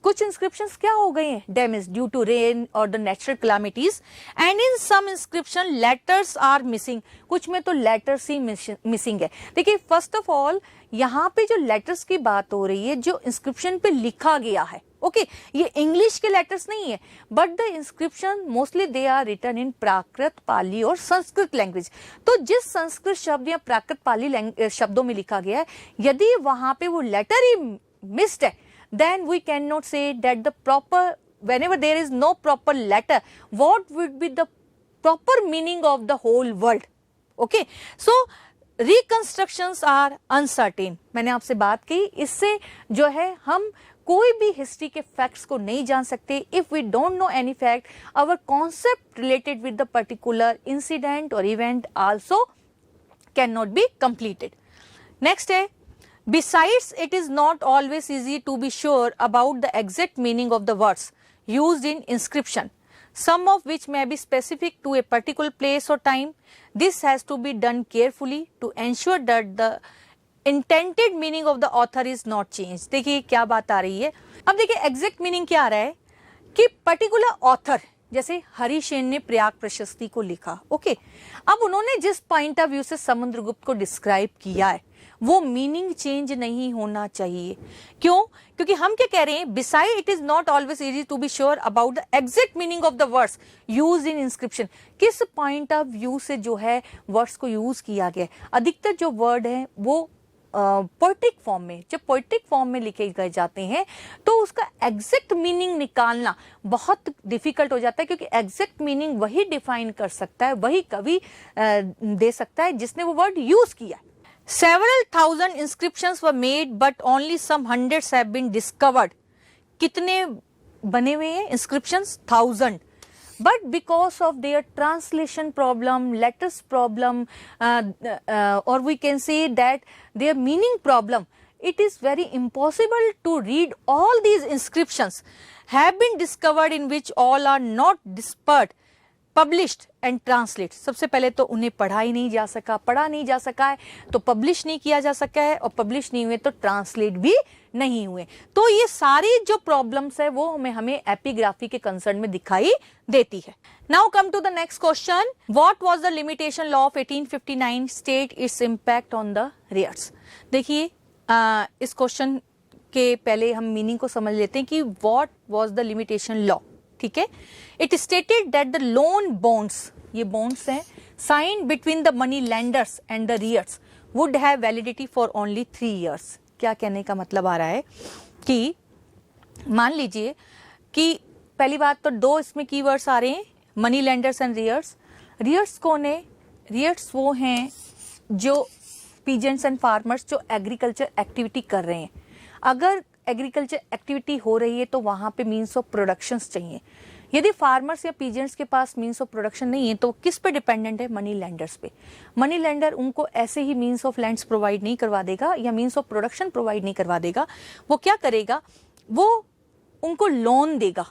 कुछ inscriptions क्या हो गए हैं? Damage due to rain और the natural calamities, and in some inscription letters are missing. कुछ में तो letters ही missing है। देखिए, फर्स्ट ऑफ ऑल यहाँ पे जो लेटर्स की बात हो रही है, जो इंस्क्रिप्शन पे लिखा गया है, ओके, ये इंग्लिश के लेटर्स नहीं है, but the inscription mostly they are written in Prakrit, Pali और संस्कृत लैंग्वेज। तो जिस संस्कृत शब्द या प्राकृत, पाली शब्दों में लिखा गया है, यदि वहां पे वो लेटर ही मिस्ड है, then we cannot say that the proper, whenever there is no proper letter, what would be the proper meaning of the whole word? Okay, so reconstructions are uncertain. मैंने आपसे बात की, इससे जो है हम कोई भी हिस्ट्री के फैक्ट्स को नहीं जान सकते। If we don't know any fact, our concept related with the particular incident और event also can not be completed. Next है, besides, it is not always easy to be sure about the exact meaning of the words used in inscription, some of which may be specific to a particular place or time. This has to be done carefully to ensure that the intended meaning of the author is not changed. देखिए क्या बात आ रही है। अब देखिए exact meaning क्या आ रहा है कि particular author, जैसे हरिसेन ने प्रयाग प्रशस्ति को लिखा, ओके, अब उन्होंने जिस पॉइंट ऑफ व्यू से समुद्रगुप्त को डिस्क्राइब किया है, वो मीनिंग चेंज नहीं होना चाहिए। क्यों? क्योंकि हम क्या कह रहे हैं, beside it is not always easy to be sure about the exact meaning of the words used in inscription. किस पॉइंट ऑफ व्यू से जो है वर्ड्स को यूज किया गया है। अधिकतर जो वर्ड है वो पोएटिक फॉर्म में, जब पोएटिक फॉर्म में लिखे गए जाते हैं तो उसका एग्जैक्ट मीनिंग निकालना बहुत डिफिकल्ट हो जाता है, क्योंकि एग्जैक्ट मीनिंग वही डिफाइन कर सकता है, वही कवि दे सकता है जिसने वो वर्ड यूज किया है। Several thousand inscriptions were made, but only some hundreds have been discovered. कितने बने हुए हैं inscriptions? 1000. But because of their translation problem, letters problem, or we can say that their meaning problem, it is very impossible to read all these inscriptions have been discovered in which all are not dispersed, published and translate. सबसे पहले तो उन्हें पढ़ा ही नहीं जा सका, पढ़ा नहीं जा सका है तो पब्लिश नहीं किया जा सका है, और पब्लिश नहीं हुए तो ट्रांसलेट भी नहीं हुए। तो ये सारी जो प्रॉब्लम्स है वो हमें एपिग्राफी के कंसर्न में दिखाई देती है। Now come to the next question, what was the limitation law of 1859 state its impact on the ryots. देखिए इस क्वेश्चन के पहले हम मीनिंग को समझ लेते हैं कि what was the limitation law. ठीक है, it stated that the loan bonds, ये बॉन्ड्स हैं signed between the money lenders and the ryots would have validity for only 3 years। क्या कहने का मतलब आ रहा है कि मान लीजिए कि पहली बात तो 2 इसमें कीवर्ड्स आ रहे हैं, मनी लेंडर्स एंड रियर्स। रियर्स कौन है? रियर्स वो हैं जो पीजेंट्स एंड फार्मर्स जो एग्रीकल्चर एक्टिविटी कर रहे हैं। अगर एग्रीकल्चर एक्टिविटी हो रही है तो वहां पे मीन्स ऑफ प्रोडक्शन चाहिए। यदि फार्मर्स या पीजेंट्स के पास मीन्स ऑफ प्रोडक्शन नहीं है तो किस पे डिपेंडेंट है? मनी लेंडर्स पे। मनी लेंडर उनको ऐसे ही मीन्स ऑफ लैंड्स प्रोवाइड नहीं करवा देगा या मीन्स ऑफ प्रोडक्शन प्रोवाइड नहीं करवा देगा। वो क्या करेगा? वो उनको लोन देगा।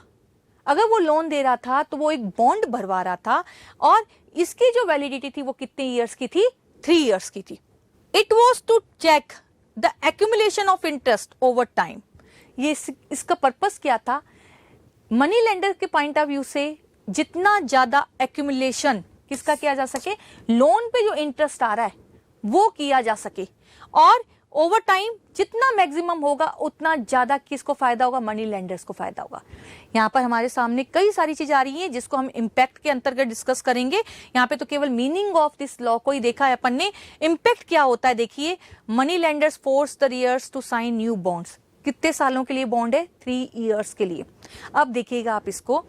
अगर वो लोन दे रहा था तो वो एक बॉन्ड भरवा रहा था, और इसकी जो वैलिडिटी थी वो कितने ईयर्स की थी? 3 years की थी। It was to check the accumulation of interest over time. ये इसका पर्पस क्या था? मनी लेंडर के पॉइंट ऑफ व्यू से जितना ज्यादा एक्यूमुलेशन किसका किया जा सके, लोन पे जो इंटरेस्ट आ रहा है वो किया जा सके, और ओवर टाइम जितना मैक्सिमम होगा उतना ज्यादा किसको फायदा होगा, मनी लेंडर्स को फायदा होगा। यहाँ पर हमारे सामने कई सारी चीजें आ रही हैं जिसको हम इम्पैक्ट के अंतर्गत डिस्कस करेंगे। यहाँ पे तो केवल मीनिंग ऑफ दिस लॉ को ही देखा है अपन ने, इम्पैक्ट क्या होता है देखिए। Money lenders force the ryots to sign new bonds. कितने सालों के लिए बॉन्ड है, 3 इयर्स के लिए। अब देखिएगा आप इसको,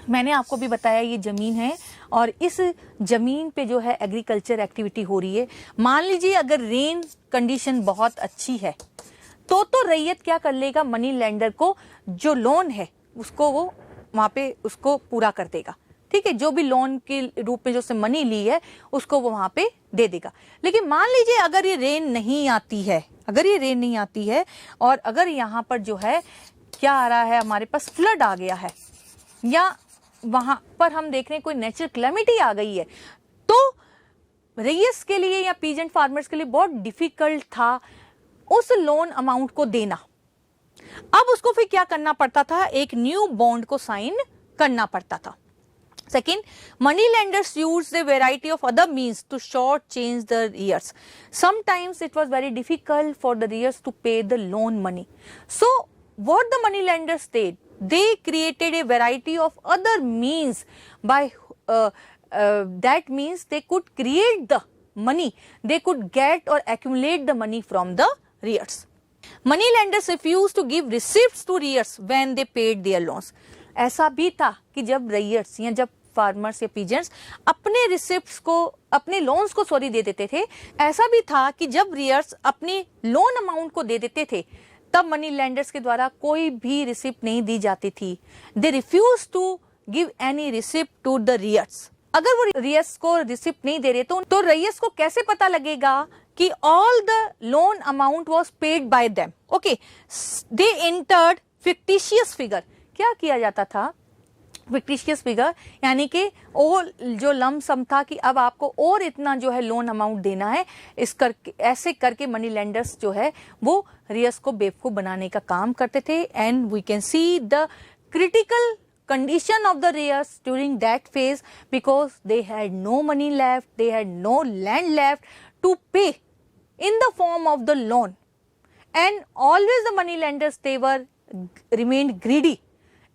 मैंने आपको भी बताया ये जमीन है और इस जमीन पे जो है एग्रीकल्चर एक्टिविटी हो रही है। मान लीजिए अगर रेन कंडीशन बहुत अच्छी है तो रैयत क्या कर लेगा, मनी लेंडर को जो लोन है उसको वो वहां पे उसको पूरा कर देगा, ठीक है। जो भी लोन के रूप में जो से मनी ली है उसको वो वहां पे दे देगा। लेकिन मान लीजिए अगर ये रेन नहीं आती है, अगर ये रेन नहीं आती है और अगर यहाँ पर जो है क्या आ रहा है, हमारे पास फ्लड आ गया है या वहां पर हम देख रहे हैं कोई नेचुरल क्लेमिटी आ गई है, तो रईस के लिए या पीजेंट फार्मर्स के लिए बहुत डिफिकल्ट था उस लोन अमाउंट को देना। अब उसको फिर क्या करना पड़ता था, एक न्यू बॉन्ड को साइन करना पड़ता था। Second, money lenders used a variety of other means to short change the arrears. Sometimes it was very difficult for the arrears to pay the loan money. So, what the money lenders did, they created a variety of other means by that means they could create the money, they could get or accumulate the money from the arrears. Money lenders refused to give receipts to arrears when they paid their loans. ऐसा भी था कि जब रैयर्स या जब farmers या peasants अपने receipts को, अपने लोन्स को सॉरी दे देते थे, ऐसा भी था कि जब रियर्स अपने लोन अमाउंट को दे देते थे तब मनी लेंडर्स के द्वारा कोई भी रिसिप्ट नहीं दी जाती थी। They refuse to give any receipt to the ryots. अगर वो रियर्स को रिसिप्ट नहीं दे रहे तो रैयर्स को कैसे पता लगेगा कि all the loan amount was paid by them. Okay, they entered fictitious figure. क्या किया जाता था, फिक्टिशियस फिगर यानी कि वो जो लम सम था कि अब आपको और इतना जो है लोन अमाउंट देना है, इस करके ऐसे करके मनी लेंडर्स जो है वो रियर्स को बेवकूफ बनाने का काम करते थे। And we can see the critical condition of the heirs during that phase because they had no money left, they had no land left to pay in the form of the loan, and always the money lenders, they were remained greedy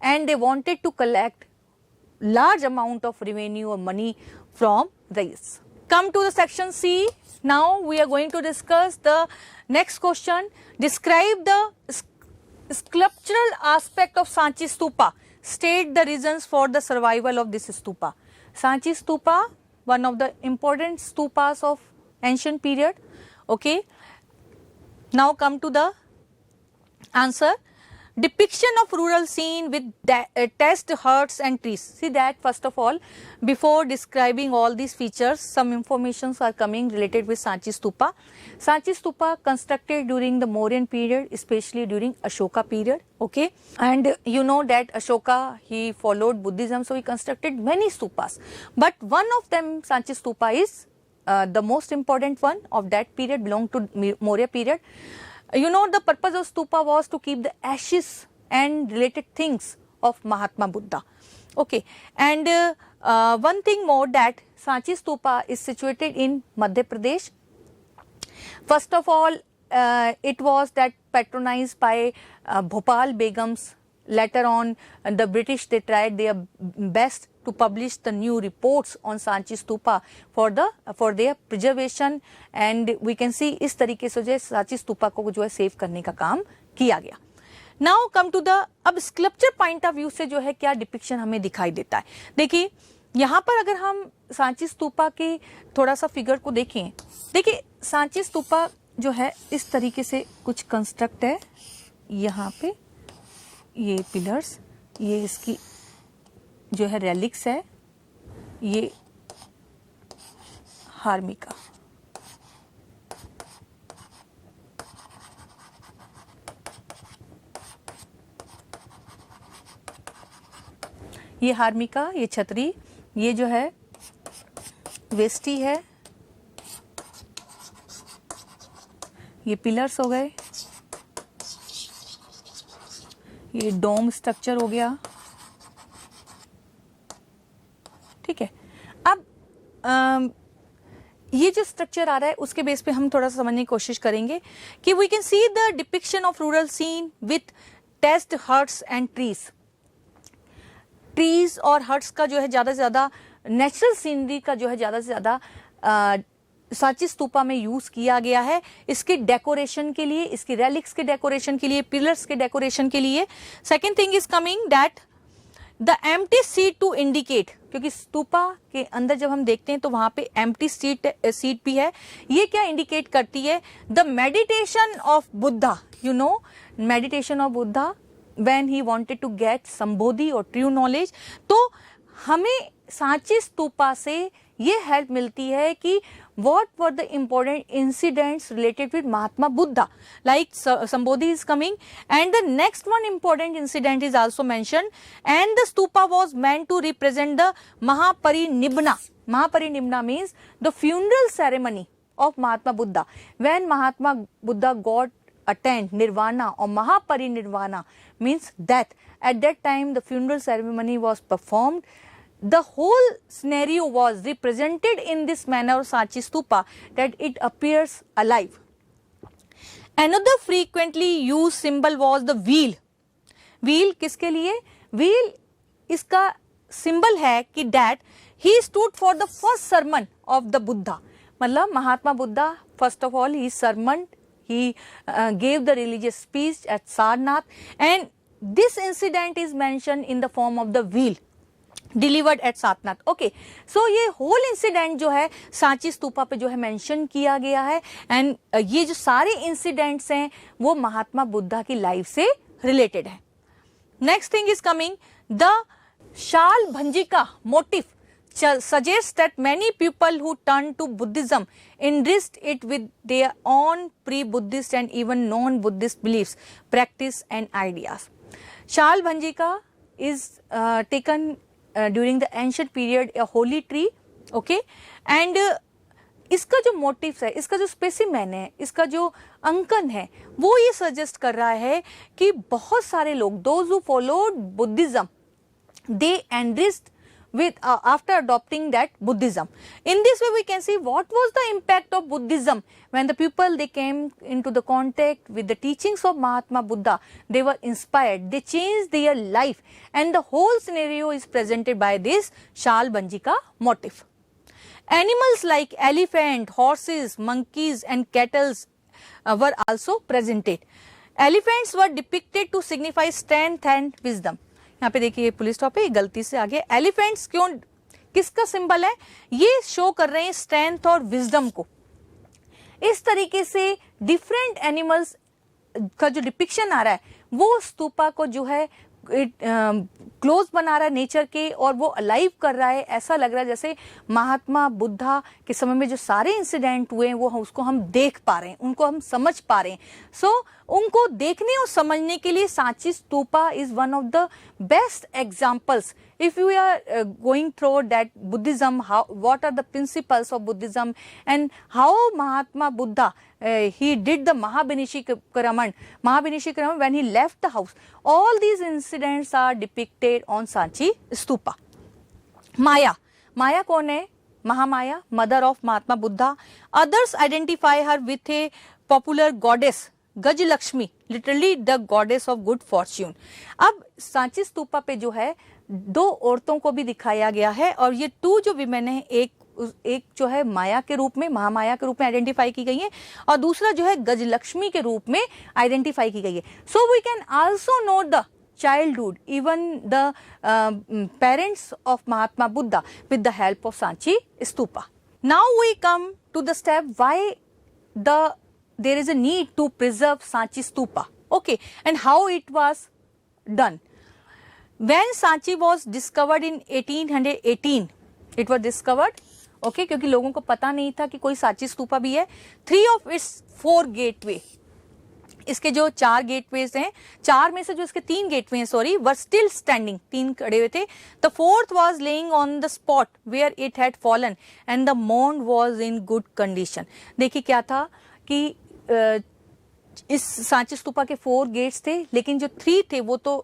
and they wanted to collect large amount of revenue or money from heirs. Come to the section C. Now we are going to discuss the next question. Describe the sculptural aspect of Sanchi Stupa. State the reasons for the survival of this stupa. Sanchi Stupa, one of the important stupas of ancient period. Okay. Now come to the answer. Depiction of rural scene with test huts and trees. See that first of all, before describing all these features, some informations are coming related with Sanchi Stupa. Sanchi Stupa constructed during the Mauryan period, especially during Ashoka period. Okay, and you know that Ashoka, he followed Buddhism, so he constructed many stupas. But one of them, Sanchi Stupa, is the most important one of that period, belonged to Maurya period. You know, the purpose of stupa was to keep the ashes and related things of Mahatma Buddha. Okay, and one thing more, that Sanchi Stupa is situated in Madhya Pradesh. First of all, it was that patronized by Bhopal Begums. Later on, the British, they tried their best to publish the new reports on Sanchi Stupa for their preservation, and we can see इस तरीके से जो है Sanchi Stupa को जो है save करने का काम किया गया। Now come to the, अब स्कल्पचर पॉइंट ऑफ व्यू से जो है क्या डिपिक्शन हमें दिखाई देता है। देखिए यहाँ पर अगर हम सांची स्तूपा के थोड़ा सा फिगर को देखें, देखिए सांची स्तूपा जो है इस तरीके से कुछ कंस्ट्रक्ट है। यहाँ पे ये पिलर्स, ये इसकी जो है रेलिक्स है, ये हार्मिका, ये हार्मिका, ये छतरी, ये जो है वेस्टी है, ये पिलर्स हो गए, ये डोम स्ट्रक्चर हो गया। ठीक है, अब ये जो स्ट्रक्चर आ रहा है उसके बेस पे हम थोड़ा सा समझने की कोशिश करेंगे कि we can see the depiction of rural scene with test huts and trees और हट्स का जो है ज्यादा से ज्यादा नेचुरल सीनरी का जो है ज्यादा से ज्यादा सांची स्तूपा में यूज किया गया है इसके डेकोरेशन के लिए, इसकी रेलिक्स के डेकोरेशन के लिए, पिलर्स के डेकोरेशन के लिए। Second thing is coming that the empty seat to indicate, क्योंकि स्तूपा के अंदर जब हम देखते हैं तो वहां पे एम्प्टी सीट भी है। ये क्या इंडिकेट करती है? The meditation of Buddha, you know meditation of Buddha when he wanted to get sambodhi और ट्रू नॉलेज। तो हमें सांची स्तूपा से ये हेल्प मिलती है कि what were the important incidents related with Mahatma Buddha, like Sambodhi is coming, and the next one important incident is also mentioned, and the stupa was meant to represent the Mahaparinibna. Mahaparinibna means the funeral ceremony of Mahatma Buddha. When Mahatma Buddha got attained nirvana or Mahaparinirvana means death, at that time the funeral ceremony was performed. The whole scenario was represented in this manner of Sanchi Stupa that it appears alive. Another frequently used symbol was the wheel. Wheel किसके लिए? Wheel इसका symbol है कि that he stood for the first sermon of the Buddha. मतलब महात्मा Buddha first of all he sermoned, he gave the religious speech at Sarnath, and this incident is mentioned in the form of the wheel delivered at Sarnath. Okay, so ये whole incident जो है सांची स्तूपा पे जो है mention किया गया है, एंड ये जो सारे इंसिडेंट्स हैं वो महात्मा बुद्धा की लाइफ से रिलेटेड है। Next thing is coming, the shalabhanjika motif suggests that many people who turn to Buddhism enriched it with their own pre-Buddhist and even non-Buddhist beliefs, practice and ideas. Shal Bhanjika is taken during the ancient period, a holy tree, okay, and इसका जो motives है, इसका जो specimen है, इसका जो अंकन है, वो ये सजेस्ट कर रहा है कि बहुत सारे लोग, those who followed Buddhism, they enriched with after adopting that Buddhism. In this way we can see what was the impact of Buddhism when the people they came into the contact with the teachings of Mahatma Buddha. They were inspired, they changed their life, and the whole scenario is presented by this Shal Bhanjika motif. Animals like elephant, horses, monkeys and cattle were also presented. Elephants were depicted to signify strength and wisdom. यहाँ पे देखिए police stop पे गलती से आगे elephants क्यों, किसका symbol है? ये शो कर रहे हैं स्ट्रेंथ और विजडम को। इस तरीके से डिफरेंट एनिमल्स का जो डिपिक्शन आ रहा है वो स्तूपा को जो है क्लोज बना रहा है नेचर के, और वो अलाइव कर रहा है। ऐसा लग रहा है जैसे महात्मा बुद्धा के समय में जो सारे इंसिडेंट हुए हैं वो उसको हम देख पा रहे हैं, उनको हम समझ पा रहे हैं। सो उनको देखने और समझने के लिए Sanchi stupa is one of the best examples. If we are going through that Buddhism, what are the principles of Buddhism and how Mahatma Buddha he did the Mahabhinishikaraman when he left the house. All these incidents are depicted on Sanchi Stupa. Maya कौन है? Mahamaya, mother of Mahatma Buddha. Others identify her with a popular goddess, गज Lakshmi, literally the goddess of good Fortune. अब सांची स्तूपा पे जो है दो औरतों को भी दिखाया गया है, और ये टू जो विमेन है, एक जो है माया के रूप में, महामाया के रूप में आइडेंटिफाई की गई है, और दूसरा जो है गजलक्ष्मी के रूप में आइडेंटिफाई की गई है. So we can also note the childhood, even the parents of Mahatma Buddha with the help of Sanchi Stupa. Now we come to the step why there is a need to preserve Sanchi Stupa. Okay, and how it was done. When Sanchi was discovered in 1818, it was discovered, okay, क्योंकि लोगों को पता नहीं था कि कोई सांची स्तूपा भी है. 3 of its 4 गेटवे, इसके जो 4 गेटवेज हैं, 4 में से जो इसके 3 गेटवे हैं, सॉरी, वर स्टिल स्टैंडिंग, 3 खड़े हुए थे. The 4th was lying on the spot where it had fallen and the mound was in good condition. देखिए क्या था कि इस सांची स्तूपा के 4 गेट्स थे, लेकिन जो 3 थे वो तो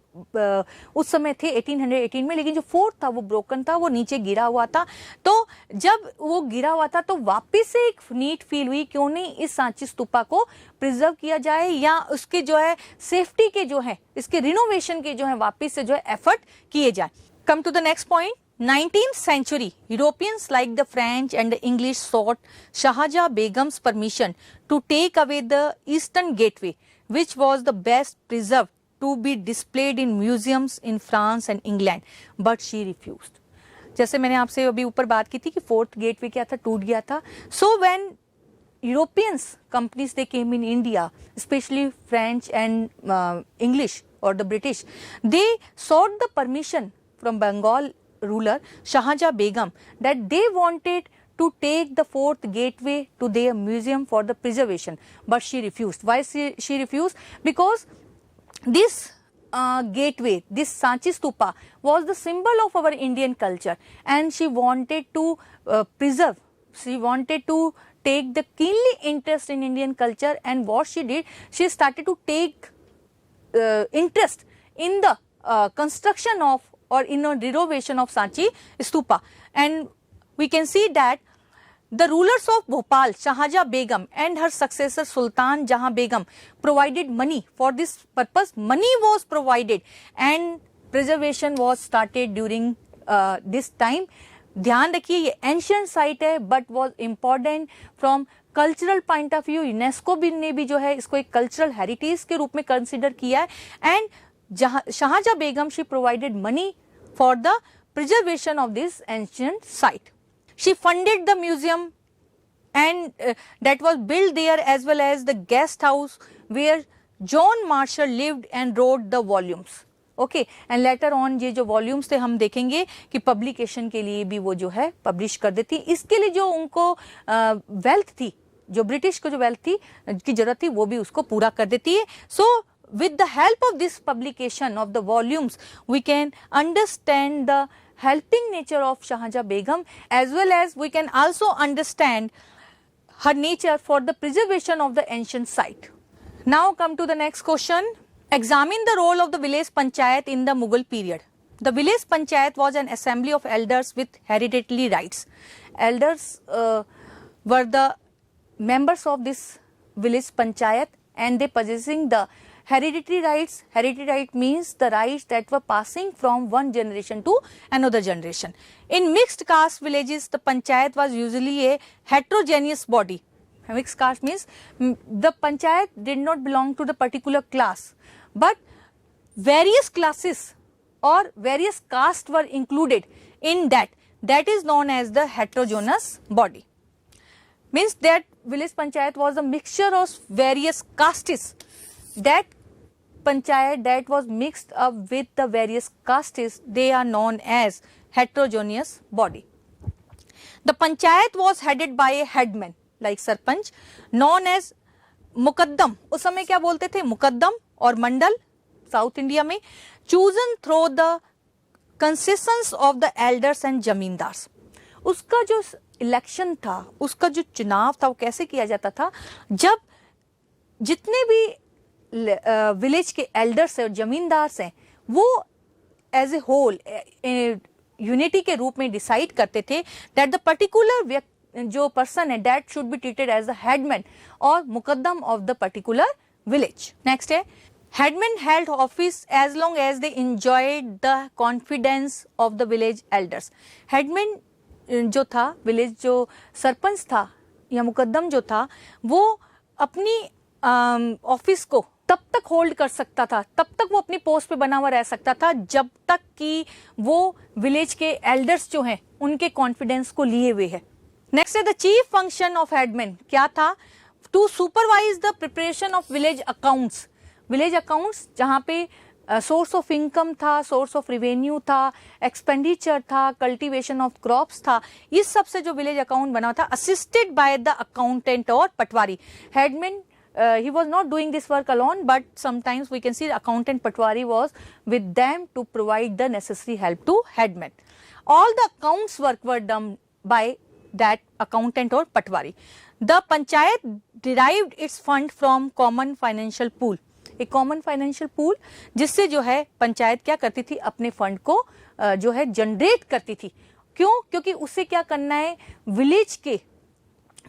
उस समय थे 1818 में, लेकिन जो 4th था वो ब्रोकन था, वो नीचे गिरा हुआ था। तो जब वो गिरा हुआ था तो वापस से एक नीड फील हुई, क्यों नहीं इस सांची स्तूपा को प्रिजर्व किया जाए या उसके जो है सेफ्टी के जो है, इसके रिनोवेशन के जो है वापस से जो है एफर्ट किए जाए। Come to the next point. 19th century, Europeans like the French and the English sought Shahjahan Begum's permission to take away the Eastern Gateway, which was the best preserved to be displayed in museums in France and England, but she refused. जैसे मैंने आपसे अभी ऊपर बात की थी कि 4th gateway क्या था, टूट गया था. So when Europeans companies they came in India, especially French and English or the British, they sought the permission from Bengal ruler Shahjahan Begum that they wanted to take the 4th gateway to their museum for the preservation, but she refused. Why she refused? Because this gateway, this Sanchi Stupa was the symbol of our Indian culture, and she wanted to preserve, she wanted to take the keenly interest in Indian culture. And what she did, she started to take interest in the construction of or in a renovation of Sanchi Stupa. And we can see that the rulers of Bhopal, Shahjahan Begum and her successor Sultan Jahan Begum provided money for this purpose. Money was provided and preservation was started during this time. ध्यान रखिए ये ancient site है but was important from cultural point of view. UNESCO भी ने भी जो है इसको एक कल्चरल हेरिटेज के रूप में कंसिडर किया है. And Shahjahan Begum, she provided money for the preservation of this ancient site. She funded the museum and that was built there, as well as the guest house where John Marshall lived and wrote the volumes. Okay, and later on ये जो volumes थे हम देखेंगे कि publication के लिए भी वो जो है पब्लिश कर देती. इसके लिए जो उनको वेल्थ थी, जो ब्रिटिश को जो वेल्थ थी की जरूरत थी, वो भी उसको पूरा कर देती है. सो with the help of this publication of the volumes, we can understand the helping nature of Shahjahan Begum, as well as we can also understand her nature for the preservation of the ancient site. Now come to the next question. Examine the role of the village panchayat in the Mughal period. The village panchayat was an assembly of elders with hereditary rights. Elders were the members of this village panchayat and they possessing the hereditary rights. Hereditary right means the rights that were passing from one generation to another generation. In mixed caste villages, the panchayat was usually a heterogeneous body. Mixed caste means the panchayat did not belong to the particular class, but various classes or various castes were included in that. That is known as the heterogeneous body. Means that village panchayat was a mixture of various castes. That panchayat that was mixed up with the various castes, they are known as heterogeneous body. The panchayat was headed by a headman like sarpanch, known as Muqaddam. उस समय क्या बोलते थे, मुकद्दम और मंडल south India में. chosen through the concessions of the elders and zamindars. उसका जो election था, उसका जो चुनाव था, वो कैसे किया जाता था, जब जितने भी विलेज के एल्डर्स और जमींदार हैं वो एज ए होल यूनिटी के रूप में डिसाइड करते थे दैट द पर्टिकुलर जो पर्सन है that should be treated as the headman और muqaddam of the particular village. Next है headman held office as long as they enjoyed the confidence of the village elders. Headman जो था, village जो सरपंच था या मुकद्दम जो था, वो अपनी ऑफिस को तब तक होल्ड कर सकता था, तब तक वो अपनी पोस्ट पे बना हुआ रह सकता था जब तक कि वो विलेज के एल्डर्स जो हैं उनके कॉन्फिडेंस को लिए हुए है. नेक्स्ट है the chief function of headman. क्या था? To supervise the preparation of village accounts. Village accounts जहाँ पे सोर्स ऑफ इनकम था, सोर्स ऑफ रिवेन्यू था, एक्सपेंडिचर था, कल्टीवेशन ऑफ क्रॉप्स था, इस सब से जो विलेज अकाउंट बना था, असिस्टेड बाय द अकाउंटेंट और patwari. Headman he was not doing this work alone, but sometimes we can see the accountant patwari was with them to provide the necessary help to headman. All the accounts work were done by that accountant or patwari. The panchayat derived it's fund from common financial pool, एक common financial pool जिससे जो है पंचायत क्या करती थी, अपने fund को जो है जनरेट करती थी। क्यों? क्योंकि उससे क्या करना है, विलेज के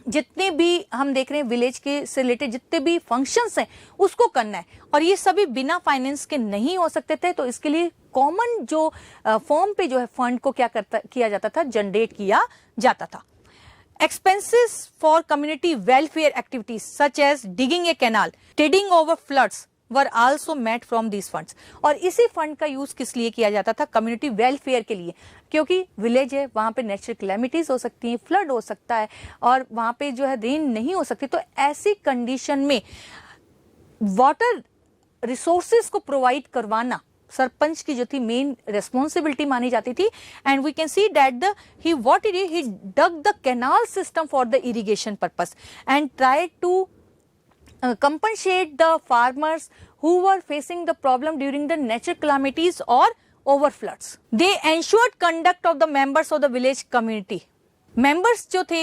जितने भी हम देख रहे हैं, विलेज के से रिलेटेड जितने भी फंक्शंस हैं उसको करना है, और ये सभी बिना फाइनेंस के नहीं हो सकते थे। तो इसके लिए कॉमन जो फॉर्म पे जो है फंड को क्या किया जाता था, जनरेट किया जाता था। Expenses for community welfare activities such as digging a canal, tending over floods were also met from these funds. और इसी फंड का यूज किस लिए किया जाता था, कम्युनिटी वेलफेयर के लिए, क्योंकि विलेज है, वहां पे नेचुरल कैलेमिटीज हो सकती हैं, फ्लड हो सकता है, और वहां पे जो है रेन नहीं हो सकती। तो ऐसी कंडीशन में वाटर रिसोर्सेज को प्रोवाइड करवाना सरपंच की जो थी मेन रेस्पॉन्सिबिलिटी मानी जाती थी। And we can see that he dug the canal system for the irrigation purpose and try to compensate the farmers who were facing the problem during the natural calamities or over floods. They ensured conduct of the members of the village community. Members जो थे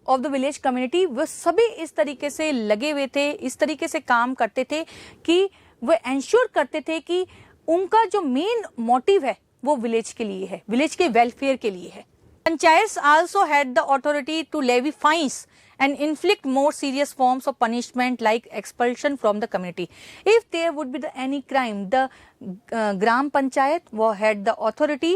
of the village community वो सभी इस तरीके से लगे हुए थे, इस तरीके से काम करते थे कि वो ensure करते थे कि उनका जो मेन मोटिव है वो विलेज के लिए है, विलेज के वेलफेयर के लिए है। Panchayats also had the authority to levy fines and inflict more serious forms of punishment like expulsion from the community. If there would be any crime, the Gram Panchayat had the authority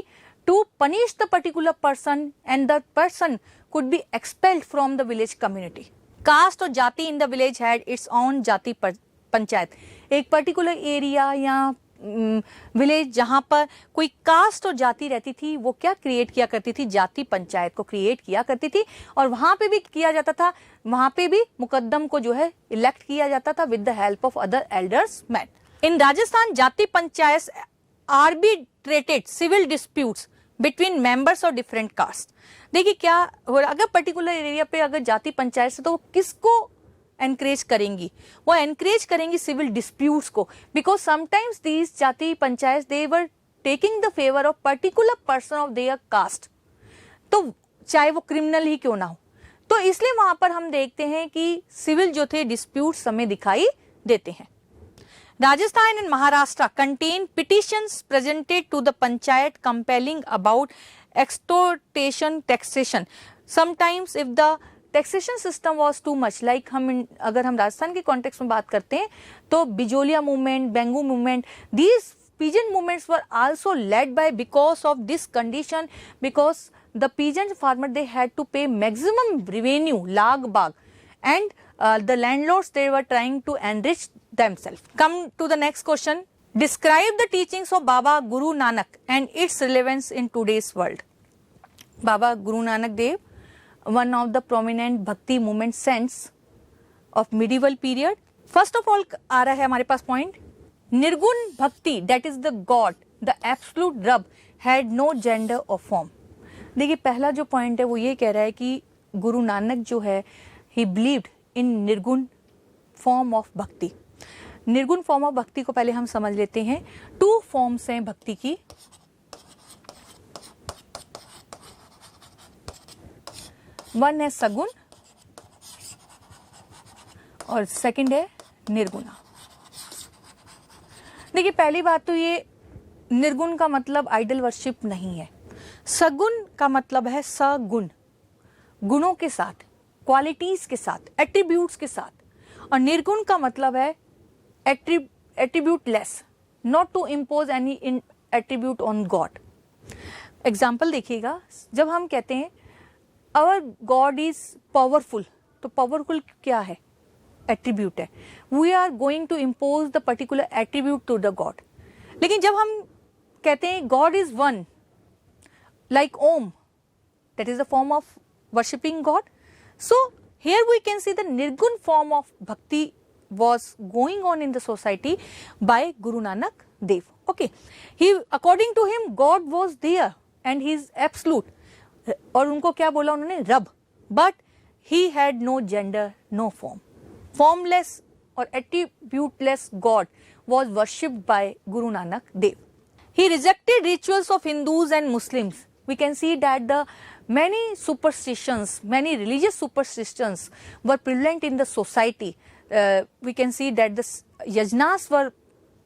to punish the particular person and the person could be expelled from the village community. Caste or jati in the village had its own jati panchayat. एक particular area या village जहां पर कोई cast और जाति रहती थी वो क्या क्रिएट किया करती थी, जाति पंचायत को क्रिएट किया करती थी। और वहां पे भी किया जाता था, वहां पे भी मुकद्दम को जो है इलेक्ट किया जाता था with the help of other elders man. In Rajasthan jati panchayat arbitrated civil disputes between members of different caste. देखिए क्या हो रहा, अगर पर्टिकुलर एरिया पे अगर जाति पंचायत से, तो वो किसको एनकरेज करेंगी, वो एनकरेज करेंगी सिविल डिस्प्यूट्स को, because sometimes these jati panchayat they were taking the favour of particular person of their caste, तो चाहे वो क्रिमिनल ही क्यों ना हो। तो इसलिए वहां पर हम देखते हैं कि सिविल जो थे डिस्प्यूट्स हमें दिखाई देते हैं। Rajasthan and Maharashtra contain petitions presented to the panchayat compelling about extortion taxation. Sometimes if the taxation system was too much, like अगर हम राजस्थान के कॉन्टेक्स्ट में बात करते हैं तो Bijolia movement, बेंगू movement, these peasant movements were also led by because of this condition, because the peasant farmer they had to pay maximum revenue, lag bag, and the landlords they were trying to enrich themselves. Come to the next question. Describe the teachings of Baba Guru Nanak and its relevance in today's world. Baba Guru Nanak Dev, one of the prominent bhakti movement saints of medieval period. First of all आ रहा है हमारे पास point, निर्गुण भक्ति, that is the God, the absolute Rab, had no gender or form. देखिए पहला जो point है वो ये कह रहा है कि गुरु नानक जो है he believed in निर्गुण form of भक्ति। निर्गुण फॉर्म ऑफ भक्ति को पहले हम समझ लेते हैं। 2 फॉर्म्स हैं भक्ति की, वन है सगुण और सेकंड है निर्गुणा। देखिए पहली बात तो ये निर्गुण का मतलब आइडल वर्शिप नहीं है, सगुण का मतलब है सगुण, गुणों के साथ, क्वालिटीज के साथ, एट्रीब्यूट्स के साथ, और निर्गुण का मतलब है attributeless, not to impose any attribute on God. Example देखिएगा, जब हम कहते हैं our God is powerful, तो powerful क्या है, एट्रीब्यूट है, we are going to impose the particular attribute to the God. लेकिन जब हम कहते हैं God is one, like Om, that is the form of worshipping God. So here we can see the nirgun form of bhakti was going on in the society by Guru Nanak Dev. Okay, according to him God was there and he is absolute, और उनको क्या बोला उन्होंने, रब, but he had no gender, no form, formless or attributeless God was worshipped by Guru Nanak Dev. He rejected rituals of Hindus and Muslims. We can see that the many superstitions, many religious superstitions were prevalent in the society. We can see that the yajnas were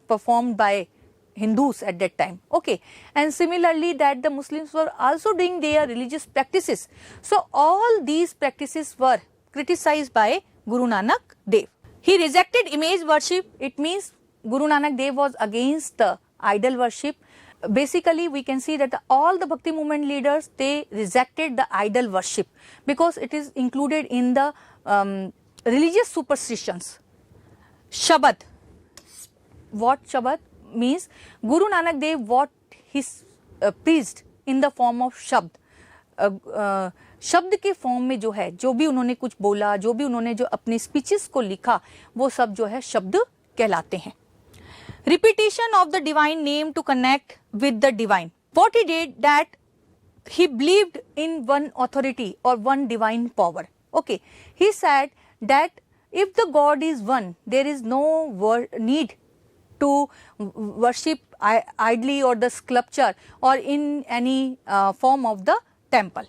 performed by Hindus at that time. Okay, and similarly that the Muslims were also doing their religious practices. So all these practices were criticized by Guru Nanak Dev. He rejected image worship. It means Guru Nanak Dev was against the idol worship. Basically, we can see that all the Bhakti movement leaders, they rejected the idol worship because it is included in the religious superstitions. Shabad. What Shabad means? Guru Nanak Dev what he preached in the form of Shabd. शब्द के form में जो है, जो भी उन्होंने कुछ बोला, जो भी उन्होंने जो अपने स्पीचेस को लिखा, वो सब जो है शब्द कहलाते हैं. Repetition of the divine name to connect with the divine. What he did, that he believed in one authority or one divine power. Okay, he said that if the God is one, there is no need to worship idly or the sculpture or in any form of the temple.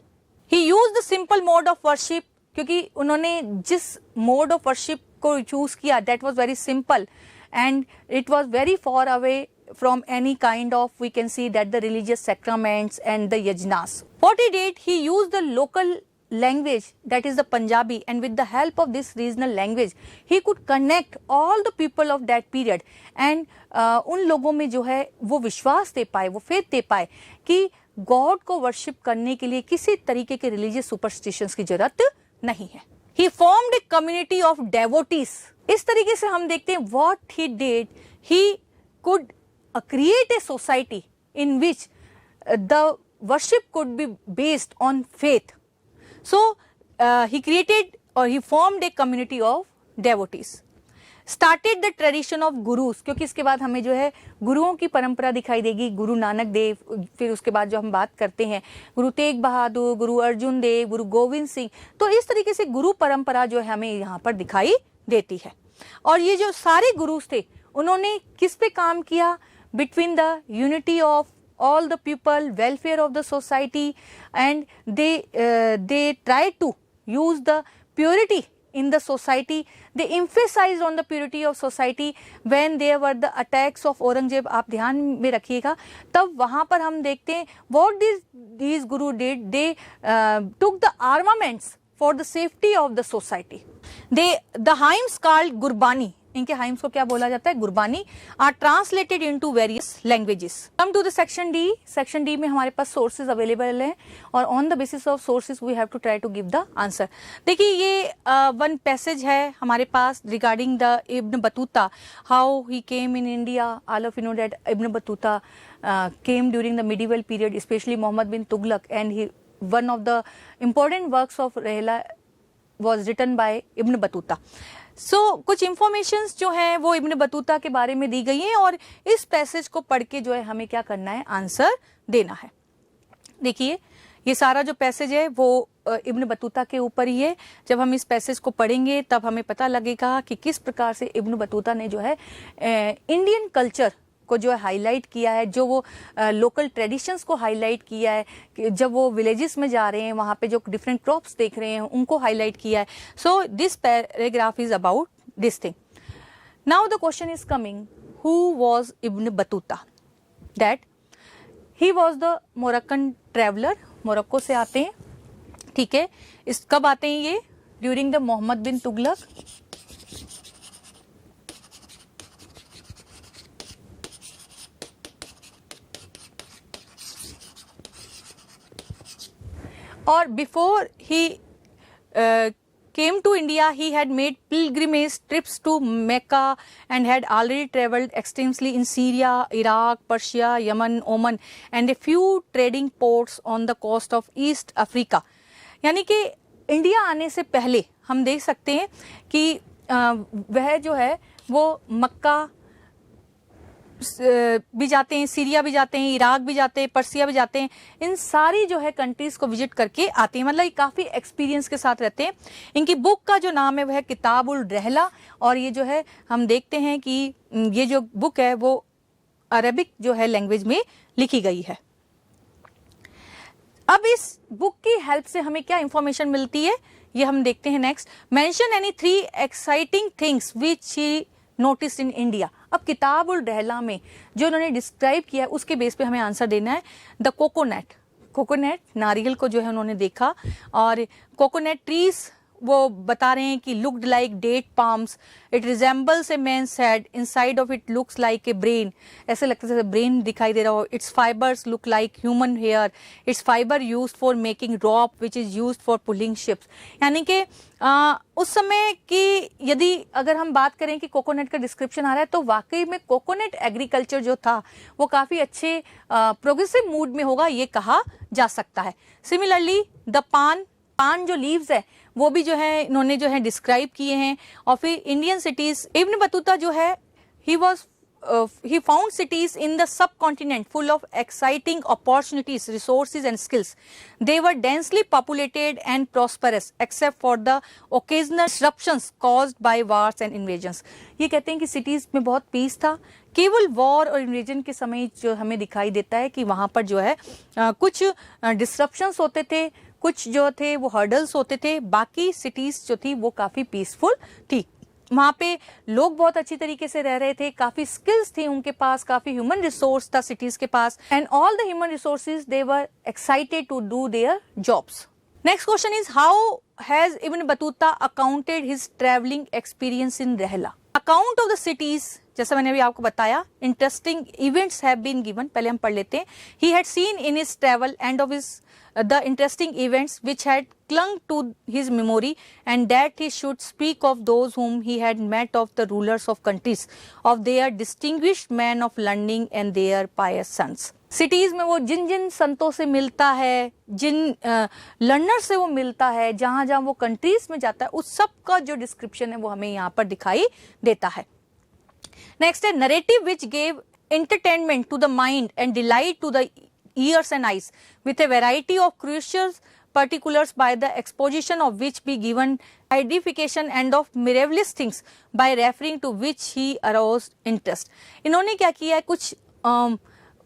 He used the simple mode of worship, क्योंकि उन्होंने जिस mode of worship को choose किया, that was very simple and it was very far away from any kind of, we can see that the religious sacraments and the yajnas. What he did, he used the local language, that is the Punjabi, and with the help of this regional language he could connect all the people of that period and उन लोगों में जो है वो विश्वास दे पाए, वो faith दे पाए कि गॉड को वर्शिप करने के लिए किसी तरीके के रिलीजियस सुपरस्टिशंस की जरूरत नहीं है. He formed a community of devotees. इस तरीके से हम देखते हैं what he did, he could create a society in which the worship could be based on faith. So he created or he formed a community of devotees. Started the tradition of gurus, क्योंकि इसके बाद हमें जो है गुरुओं की परंपरा दिखाई देगी. गुरु नानक देव, फिर उसके बाद जो हम बात करते हैं गुरु तेग बहादुर, गुरु अर्जुन देव, गुरु गोविंद सिंह, तो इस तरीके से गुरु परंपरा जो है हमें यहाँ पर दिखाई देती है. और ये जो सारे गुरुस थे उन्होंने किस पे काम किया? Between the unity of all the people, welfare of the society, and they tried to use the purity in the society. They emphasized on the purity of society when there were the attacks of Aurangzeb. आप ध्यान में रखिएगा, तब वहाँ पर हम देखते हैं what these guru did. They took the armaments for the safety of the society. The hymns called Gurbani, इनके हाइम्स को क्या बोला जाता है? Gurbani, are translated into various languages. Come to the section D. Section D में हमारे पास sources available हैं और on the basis of sources we have to try to give the answer. देखिए ये वन पैसेज है हमारे पास regarding the Ibn Battuta, how he came in India. All of you know that Ibn Battuta came during the medieval period, specially Mohammad bin Tughlaq, and he one of the important works of Rihla was written by Ibn Battuta. कुछ informations जो हैं वो Ibn Battuta के बारे में दी गई हैं और इस पैसेज को पढ़ के जो है हमें क्या करना है? आंसर देना है. देखिए ये सारा जो पैसेज है वो इब्न बतूता के ऊपर ही है. जब हम इस पैसेज को पढ़ेंगे तब हमें पता लगेगा कि किस प्रकार से इब्न बतूता ने जो है इंडियन कल्चर को जो है हाईलाइट किया है, जो वो लोकल ट्रेडिशंस को हाईलाइट किया है, जब वो विलेजेस में जा रहे हैं वहाँ पे जो डिफरेंट क्रॉप्स देख रहे हैं उनको हाईलाइट किया है. So this paragraph is about this thing. Now the question is coming, who was Ibn Battuta? That he was the Moroccan traveller. Morocco से आते हैं, ठीक है. इस कब आते हैं ये? During the Mohammad bin Tughlaq. Or before he came to India, he had made pilgrimage trips to Mecca and had already travelled extensively in Syria, Iraq, Persia, Yemen, Oman, and a few trading ports on the coast of East Africa. यानी कि India आने से पहले हम देख सकते हैं कि वह जो है वो मक्का भी जाते हैं, सीरिया भी जाते हैं, इराक भी जाते हैं, पर्सिया भी जाते हैं. इन सारी जो है कंट्रीज को विजिट करके आते हैं. मतलब ये काफी एक्सपीरियंस के साथ रहते हैं. इनकी बुक का जो नाम है वह है किताबुल रहला, और ये जो है हम देखते हैं कि ये जो बुक है वो अरबिक जो है लैंग्वेज में लिखी गई है. अब इस बुक की हेल्प से हमें क्या इंफॉर्मेशन मिलती है ये हम देखते हैं next. Mention any 3 exciting things which he notice in India. अब किताब उल रहला में जो उन्होंने डिस्क्राइब किया है उसके बेस पे हमें आंसर देना है। द कोकोनट नारियल को जो है उन्होंने देखा, और कोकोनट ट्रीज वो बता रहे हैं कि looked like date palms, it resembles a man's head, inside of it looks like a brain, ऐसे लगता है जैसे ब्रेन दिखाई दे रहा हो। Its fibres look like human hair, its fibre used for making rope which is used for pulling ships. यानी कि उस समय की यदि अगर हम बात करें कि कोकोनट का डिस्क्रिप्शन आ रहा है तो वाकई में कोकोनट एग्रीकल्चर जो था वो काफी अच्छे प्रोग्रेसिव मूड में होगा, ये कहा जा सकता है। सिमिलरली द पान जो लीव्स है वो भी जो है इन्होंने जो है डिस्क्राइब किए हैं। और फिर इंडियन सिटीज, इब्न बतूता जो है he found cities in the subcontinent full of exciting opportunities, resources and skills. They were densely populated and prosperous except for the occasional disruptions caused by wars and invasions. ये कहते हैं कि cities में बहुत piece था, केवल war और invasion के समय जो हमें दिखाई देता है कि वहां पर जो है कुछ डिस्ट्रप्शंस होते थे, कुछ जो थे वो हर्डल्स होते थे, बाकी सिटीज जो थी वो काफी पीसफुल थी। वहां पे लोग बहुत अच्छी तरीके से रह रहे थे, काफी स्किल्स थी उनके पास, काफी ह्यूमन रिसोर्स था सिटीज के पास, and all the human resources they were excited to do their jobs. Next question is how has Ibn Battuta accounted his travelling experience in Rihla. Account of the cities, जैसा मैंने अभी आपको बताया, interesting events have been given, पहले हम पढ़ लेते हैं। He had seen in his travel end of his the interesting events which had clung to his memory, and that he should speak of those whom he had met, of the rulers of countries, of their distinguished men of learning and their pious sons. Cities में वो जिन जिन संतों से मिलता है, जिन learner से वो मिलता है, जहां जहां वो कंट्रीज में जाता है, उस सब का जो डिस्क्रिप्शन है वो हमें यहाँ पर दिखाई देता है। नेक्स्ट है narrative which gave entertainment to the mind and delight to the ears and eyes, with a variety of crucial particulars by the exposition of which be given edification and of marvelous things by referring to which he aroused interest. इन्होंने क्या किया है, कुछ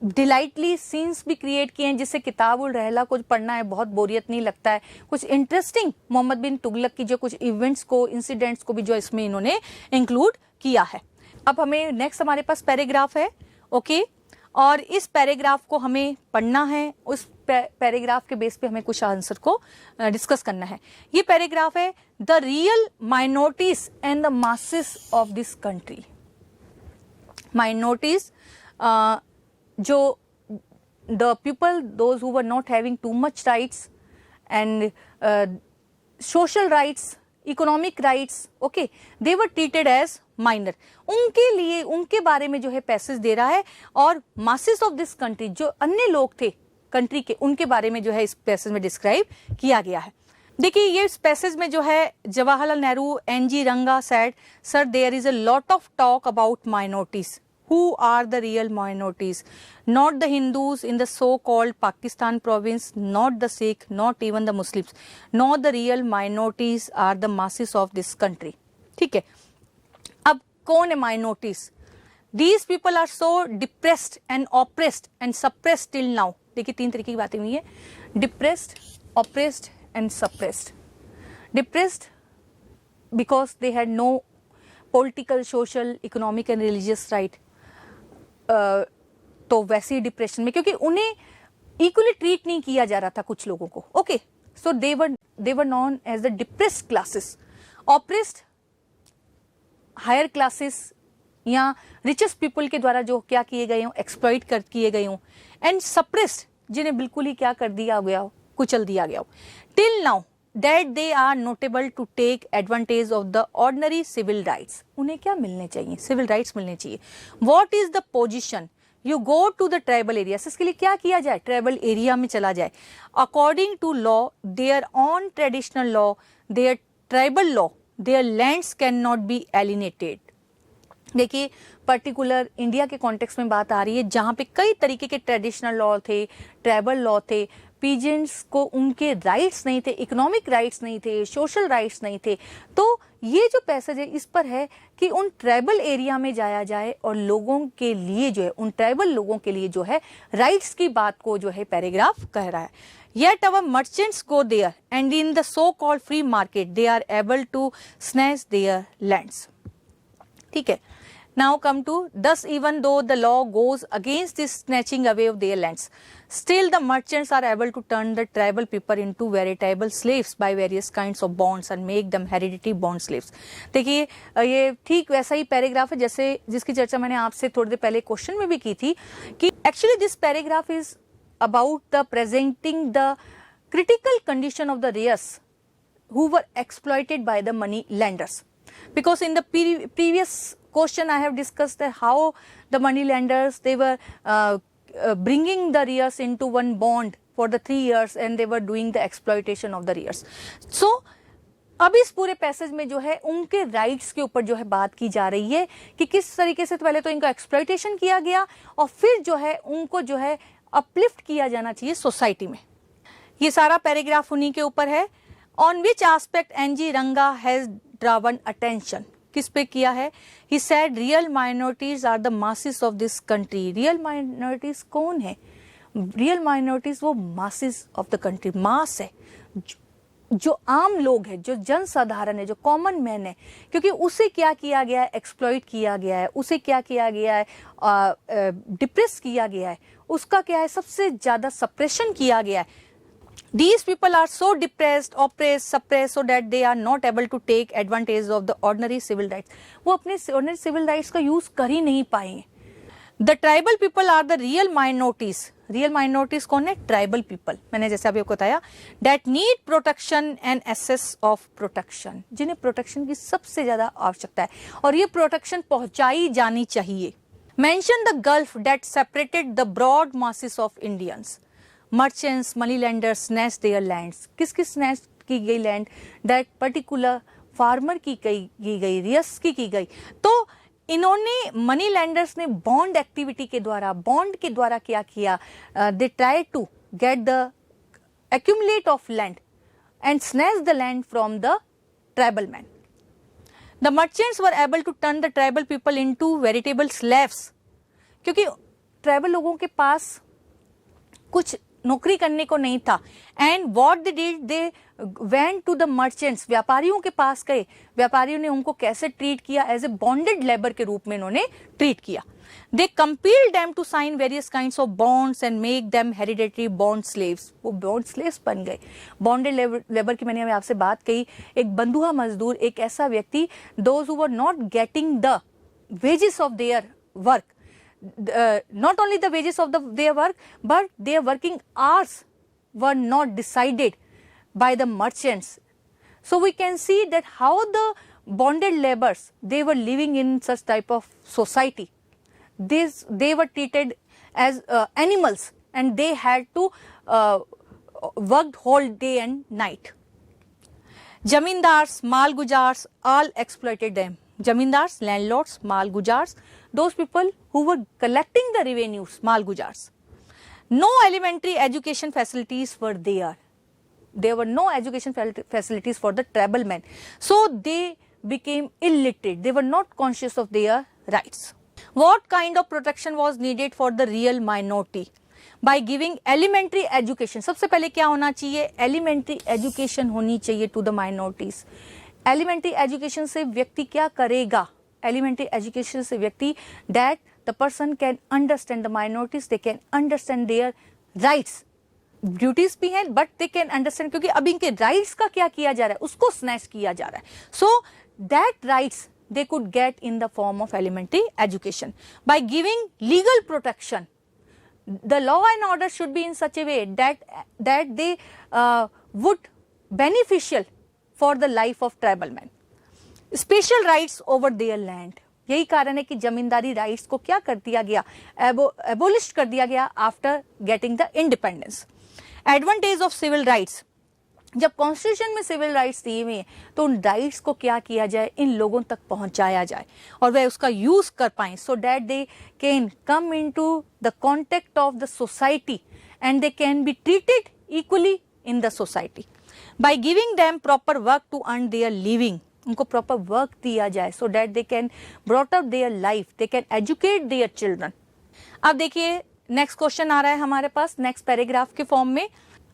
डिलाइटली scenes भी create किए हैं जिससे किताब उल रहला को पढ़ना है बहुत बोरियत नहीं लगता है। कुछ इंटरेस्टिंग मोहम्मद बिन तुगलक की जो कुछ इवेंट्स को, इंसिडेंट्स को भी जो इसमें इन्होंने इंक्लूड किया है। अब हमें नेक्स्ट हमारे पास पैराग्राफ है, ओके, और इस पैराग्राफ को हमें पढ़ना है, उस पैराग्राफ के बेस पे हमें कुछ आंसर को डिस्कस करना है। ये पैराग्राफ है the real minorities and the masses of this country. Minorities जो the people those who were not having too much rights and social rights, economic rights, okay, they were treated as minor. उनके लिए, उनके बारे में जो है passage दे रहा है, और मासेस ऑफ दिस कंट्री, जो अन्य लोग थे कंट्री के, उनके बारे में जो है इस पैसेज में डिस्क्राइब किया गया है। देखिए ये इस पैसेज में जो है Jawaharlal Nehru, N G Ranga said, sir there is a lot of talk about minorities. Who are the real minorities? Not the Hindus in the so-called Pakistan province, not the Sikh, not even the Muslims. Nor the real minorities are the masses of this country. ठीक है, अब कौन है minorities? These people are so depressed and oppressed and suppressed till now. देखिए तीन तरीके की बातें हुई है, depressed, oppressed and suppressed. Depressed because they had no political, social, economic and religious right. तो वैसे ही डिप्रेशन में, क्योंकि उन्हें इक्वली ट्रीट नहीं किया जा रहा था कुछ लोगों को, okay, so they were known as the depressed classes. Oppressed higher classes या रिचेस्ट पीपल के द्वारा जो क्या किए गए हों, एक्सप्लॉइट कर किए गए हों, एंड सप्रेस्ड जिन्हें बिल्कुल ही क्या कर दिया गया हो, कुचल दिया गया हो। Till now that they are notable to take advantage of the ordinary civil rights. उन्हें क्या मिलने चाहिए, सिविल राइट्स मिलने चाहिए। What is the position? You go to the tribal areas. इसके लिए क्या किया जाए, ट्राइबल एरिया में चला जाए। According to law, their own traditional law, their tribal law, their lands cannot be alienated. देखिए पर्टिकुलर इंडिया के कॉन्टेक्स्ट में बात आ रही है जहां पे कई तरीके के ट्रेडिशनल लॉ थे, ट्राइबल लॉ थे, पीजेंट्स को उनके राइट्स नहीं थे, इकोनॉमिक राइट्स नहीं थे, सोशल राइट्स नहीं थे। तो ये जो पैसेज है इस पर है कि उन ट्राइबल एरिया में जाया जाए और लोगों के लिए जो है, उन ट्राइबल लोगों के लिए जो है राइट्स की बात को जो है पैराग्राफ कह रहा है। Yet our merchants go there, and in the so-called free market, they are able to snatch their lands. ठीक है. Now come to, thus even though the law goes against this snatching away of their lands, still the merchants are able to turn the tribal people into veritable slaves by various kinds of bonds and make them hereditary bond slaves. देखिए ये ठीक वैसा ही paragraph है जैसे जिसकी चर्चा मैंने आपसे थोड़ी देर पहले क्वेश्चन में भी की थी कि actually this paragraph is about the presenting the critical condition of the heirs who were exploited by the money lenders, because in the previous question I have discussed that how the money lenders, they were bringing the heirs into one bond for the 3 years and they were doing the exploitation of the heirs. So अब इस पूरे passage में जो है उनके rights के ऊपर जो है बात की जा रही है कि किस तरीके से पहले तो इनका एक्सप्लॉइटेशन किया गया और फिर जो है उनको जो है अपलिफ्ट किया जाना चाहिए सोसाइटी में. ये सारा पैराग्राफ उन्हीं के ऊपर है. On which aspect N G Ranga has drawn attention, किस पे किया है? He said real minorities are the masses of this country. Real minorities कौन है? रियल माइनॉरिटीज वो masses of the country, mass है, जो आम लोग है, जो जनसाधारण है, जो कॉमन मैन है. क्योंकि उसे क्या किया गया है? एक्सप्लॉइट किया गया है. उसे क्या किया गया है? डिप्रेस किया गया है. उसका क्या है? सबसे ज्यादा सप्रेशन किया गया है. These people are so depressed, oppressed, suppressed, so that they are not able to take advantage of the ordinary civil rights. वो अपने ordinary civil rights का यूज कर ही नहीं पाएंगे. The tribal people are the real minorities. Real minorities कौन है? Tribal people. मैंने जैसे अभी आपको बताया, that need protection and access of protection. जिन्हें protection की सबसे ज्यादा आवश्यकता है और ये protection पहुंचाई जानी चाहिए. Mention the gulf that separated the broad masses of Indians. Merchants, money lenders snatched their lands. किसकी snatch की गई land? That particular farmer की गई, रियस की गई. तो इन्होंने मनी लैंडर्स ने बॉन्ड एक्टिविटी के द्वारा, बॉन्ड के द्वारा क्या किया? They try to get the accumulate of land and snatch the land from the tribal man. The merchants were able to turn the tribal people into veritable slaves. क्योंकि tribal लोगों के पास कुछ नौकरी करने को नहीं था. And what they did, they went to the merchants, व्यापारियों के पास गए. व्यापारियों ने उनको कैसे ट्रीट किया? एज ए बॉन्डेड लेबर के रूप में इन्होंने ट्रीट किया. They compelled them to sign various kinds of bonds and make them hereditary bond slaves. वो बॉन्ड स्लेव्स बन गए. बॉन्डेड लेबर की मैंने आपसे बात कही, एक बंधुआ मजदूर, एक ऐसा व्यक्ति, those who were not getting the wages of their work, not only the wages of their work, but their working hours were not decided by the merchants. So we can see that how the bonded laborers, they were living in such type of society. They were treated as animals and they had to work whole day and night. Zamindars, malgujars, all exploited them. Zamindars, landlords, malgujars, those people who were collecting the revenues, malgujars. No elementary education facilities were there. There were no education facilities for the tribal men. So they became illiterate. They were not conscious of their rights. What kind of protection was needed for the real minority? By giving elementary education. सबसे पहले क्या होना चाहिए? Elementary education होनी चाहिए to the minorities. Elementary education से व्यक्ति क्या करेगा? Elementary education से व्यक्ति, that the person can understand the minorities, they can understand their rights. Duties भी हैं बट दे कैन अंडरस्टैंड, क्योंकि अब इनके राइट्स का क्या किया जा रहा है? उसको स्नैच किया जा रहा है. So that rights they could get in the form of elementary education. By giving legal protection, the law and order should be in such a way that they would beneficial for the life of tribal men. Special rights over their land. यही कारण है कि जमींदारी rights को क्या कर दिया गया? Abolish कर दिया गया after getting the independence. Advantage of civil rights. जब कॉन्स्टिट्यूशन में सिविल राइट्स दिए हुए हैं तो उन राइट्स को क्या किया जाए? इन लोगों तक पहुंचाया जाए और वह उसका यूज कर पाए, so that they can come into the contact of the society and they can be treated equally in the society. By giving them proper work to earn their living, उनको प्रॉपर वर्क दिया जाए so that they can brought up their life, they can educate their children. अब देखिए next question आ रहा है हमारे पास नेक्स्ट पैराग्राफ के फॉर्म में.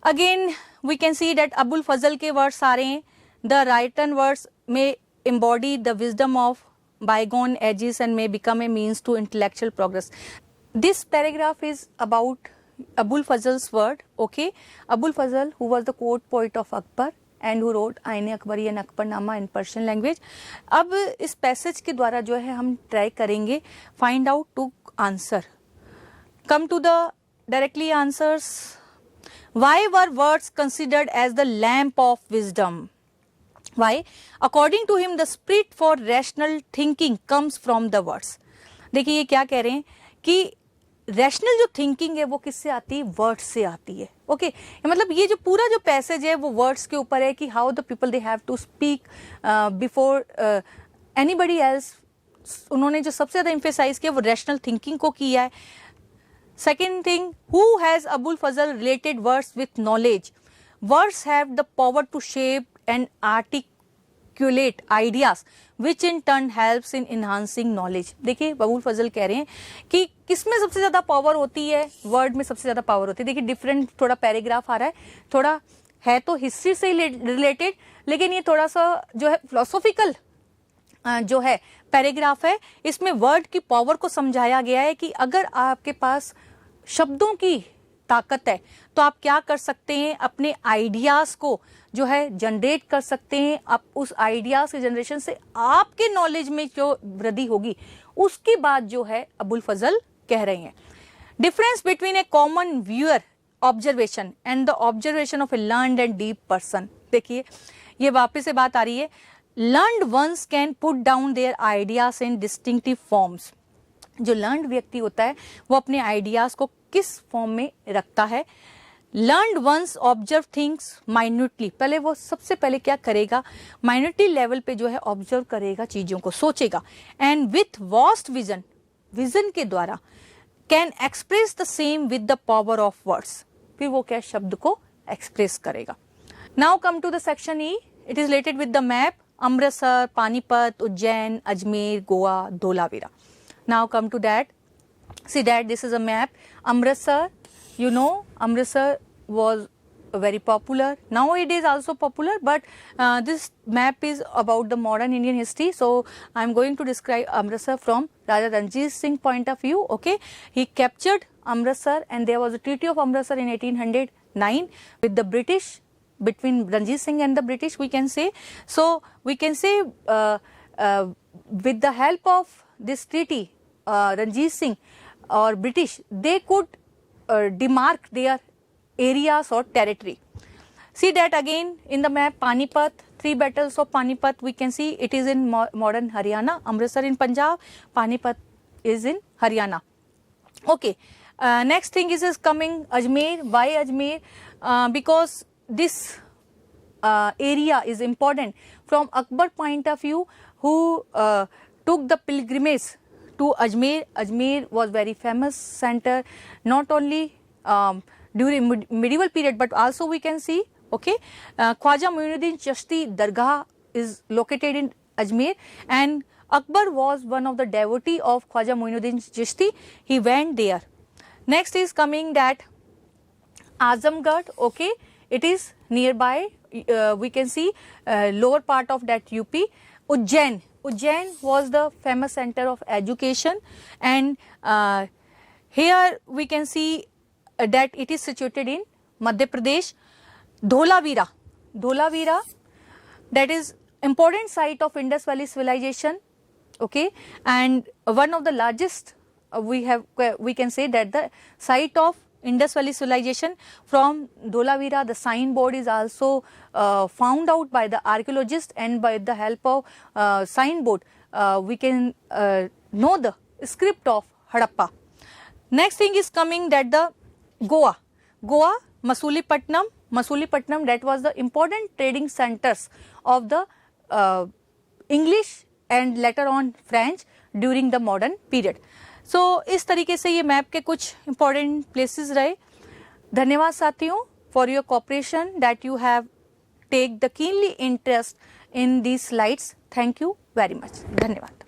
Again we can see that Abul फजल के वर्ड्स आ रहे हैं, द राइटन वर्ड्स में embody the wisdom of bygone ages and may become a means to intellectual progress. This paragraph is about Abul Fazl's word, okay? Abul Fazl, who was the court poet of Akbar and who wrote Ain Akbari and Akbarnama in Persian language. अब इस passage के द्वारा जो है हम try करेंगे find out to answer. Come to the directly answers. Why were words considered as the lamp of wisdom? Why? According to him, the spirit for rational thinking comes from the words. देखिए ये क्या कह रहे हैं कि rational जो thinking है वो किससे आती है? वर्ड्स से आती है. ओके मतलब ये जो पूरा जो पैसेज है वो वर्ड्स के ऊपर है कि how the people they have to speak before anybody else. उन्होंने जो सबसे ज्यादा एम्फेसाइज किया वो रैशनल थिंकिंग को किया है. Second thing, who has Abul Fazl related words with knowledge? Words have the power to shape and articulate ideas which in turn helps in enhancing knowledge. देखिए अबुल फजल कह रहे हैं कि किसमें सबसे ज्यादा पावर होती है? वर्ड में सबसे ज्यादा पावर होती है. देखिए डिफरेंट थोड़ा पैराग्राफ आ रहा है, थोड़ा है तो हिस्ट्री से रिलेटेड, लेकिन ये थोड़ा सा जो है फिलोसॉफिकल जो है पैराग्राफ है. इसमें वर्ड की पावर को समझाया गया है कि अगर आपके पास शब्दों की ताकत है तो आप क्या कर सकते हैं? अपने आइडियाज को जो है जनरेट कर सकते हैं. आप उस आइडियाज के जनरेशन से आपके नॉलेज में जो वृद्धि होगी उसकी बात जो है अबुल फजल कह रहे हैं. Difference between a common viewer observation and the observation of a learned and deep person. देखिए ये वापस से बात आ रही है. Learned ones can put down their ideas in distinctive forms. जो लर्नड व्यक्ति होता है वो अपने आइडियाज को किस फॉर्म में रखता है? Learned ones observe things minutely. पहले वो सबसे पहले क्या करेगा? माइन्यूटली लेवल पे जो है ऑब्जर्व करेगा, चीजों को सोचेगा. And with vast vision, vision के द्वारा can express the same with the power of words. फिर वो क्या शब्द को एक्सप्रेस करेगा. Now come to the section E. It is related with the map. Amritsar, Panipat, Ujjain, Ajmer, Goa, Dholavira. Now come to that. See that this is a map. Amritsar, you know, Amritsar was very popular. Now it is also popular, but this map is about the modern Indian history. So I am going to describe Amritsar from Raja Ranjit Singh point of view. Okay, he captured Amritsar, and there was a Treaty of Amritsar in 1809 with the British, between Ranjit Singh and the British, we can say. So we can say with the help of this treaty, Ranjit Singh or British, they could demark their areas or territory. See that again in the map. Panipat, 3 battles of Panipat we can see. It is in modern Haryana. Amritsar in Punjab, Panipat is in Haryana. Okay, next thing is coming Ajmer. Why Ajmer? Because this area is important from Akbar point of view, who took the pilgrimage to Ajmer. Ajmer was very famous center, not only during medieval period, but also we can see, okay, Khwaja Muinuddin Chishti Dargah is located in Ajmer, and Akbar was one of the devotee of Khwaja Muinuddin Chishti. He went there. Next is coming that Azamgarh. Okay, it is nearby. We can see lower part of that UP. Ujjain. Ujjain was the famous center of education, and here we can see that it is situated in Madhya Pradesh. Dholaveera. Dholaveera, that is important site of Indus Valley civilization. Okay, and one of the largest we can say that the site of Indus Valley civilization. From Dholaveera, the signboard is also found out by the archaeologists, and by the help of signboard we can know the script of Harappa. Next thing is coming that the Goa. Goa, Masulipattnam. Masulipattnam, that was the important trading centers of the English and later on French during the modern period. सो इस तरीके से ये map के कुछ important places रहे. धन्यवाद साथियों for your cooperation that you have take the keenly interest in these slides. Thank you very much. धन्यवाद.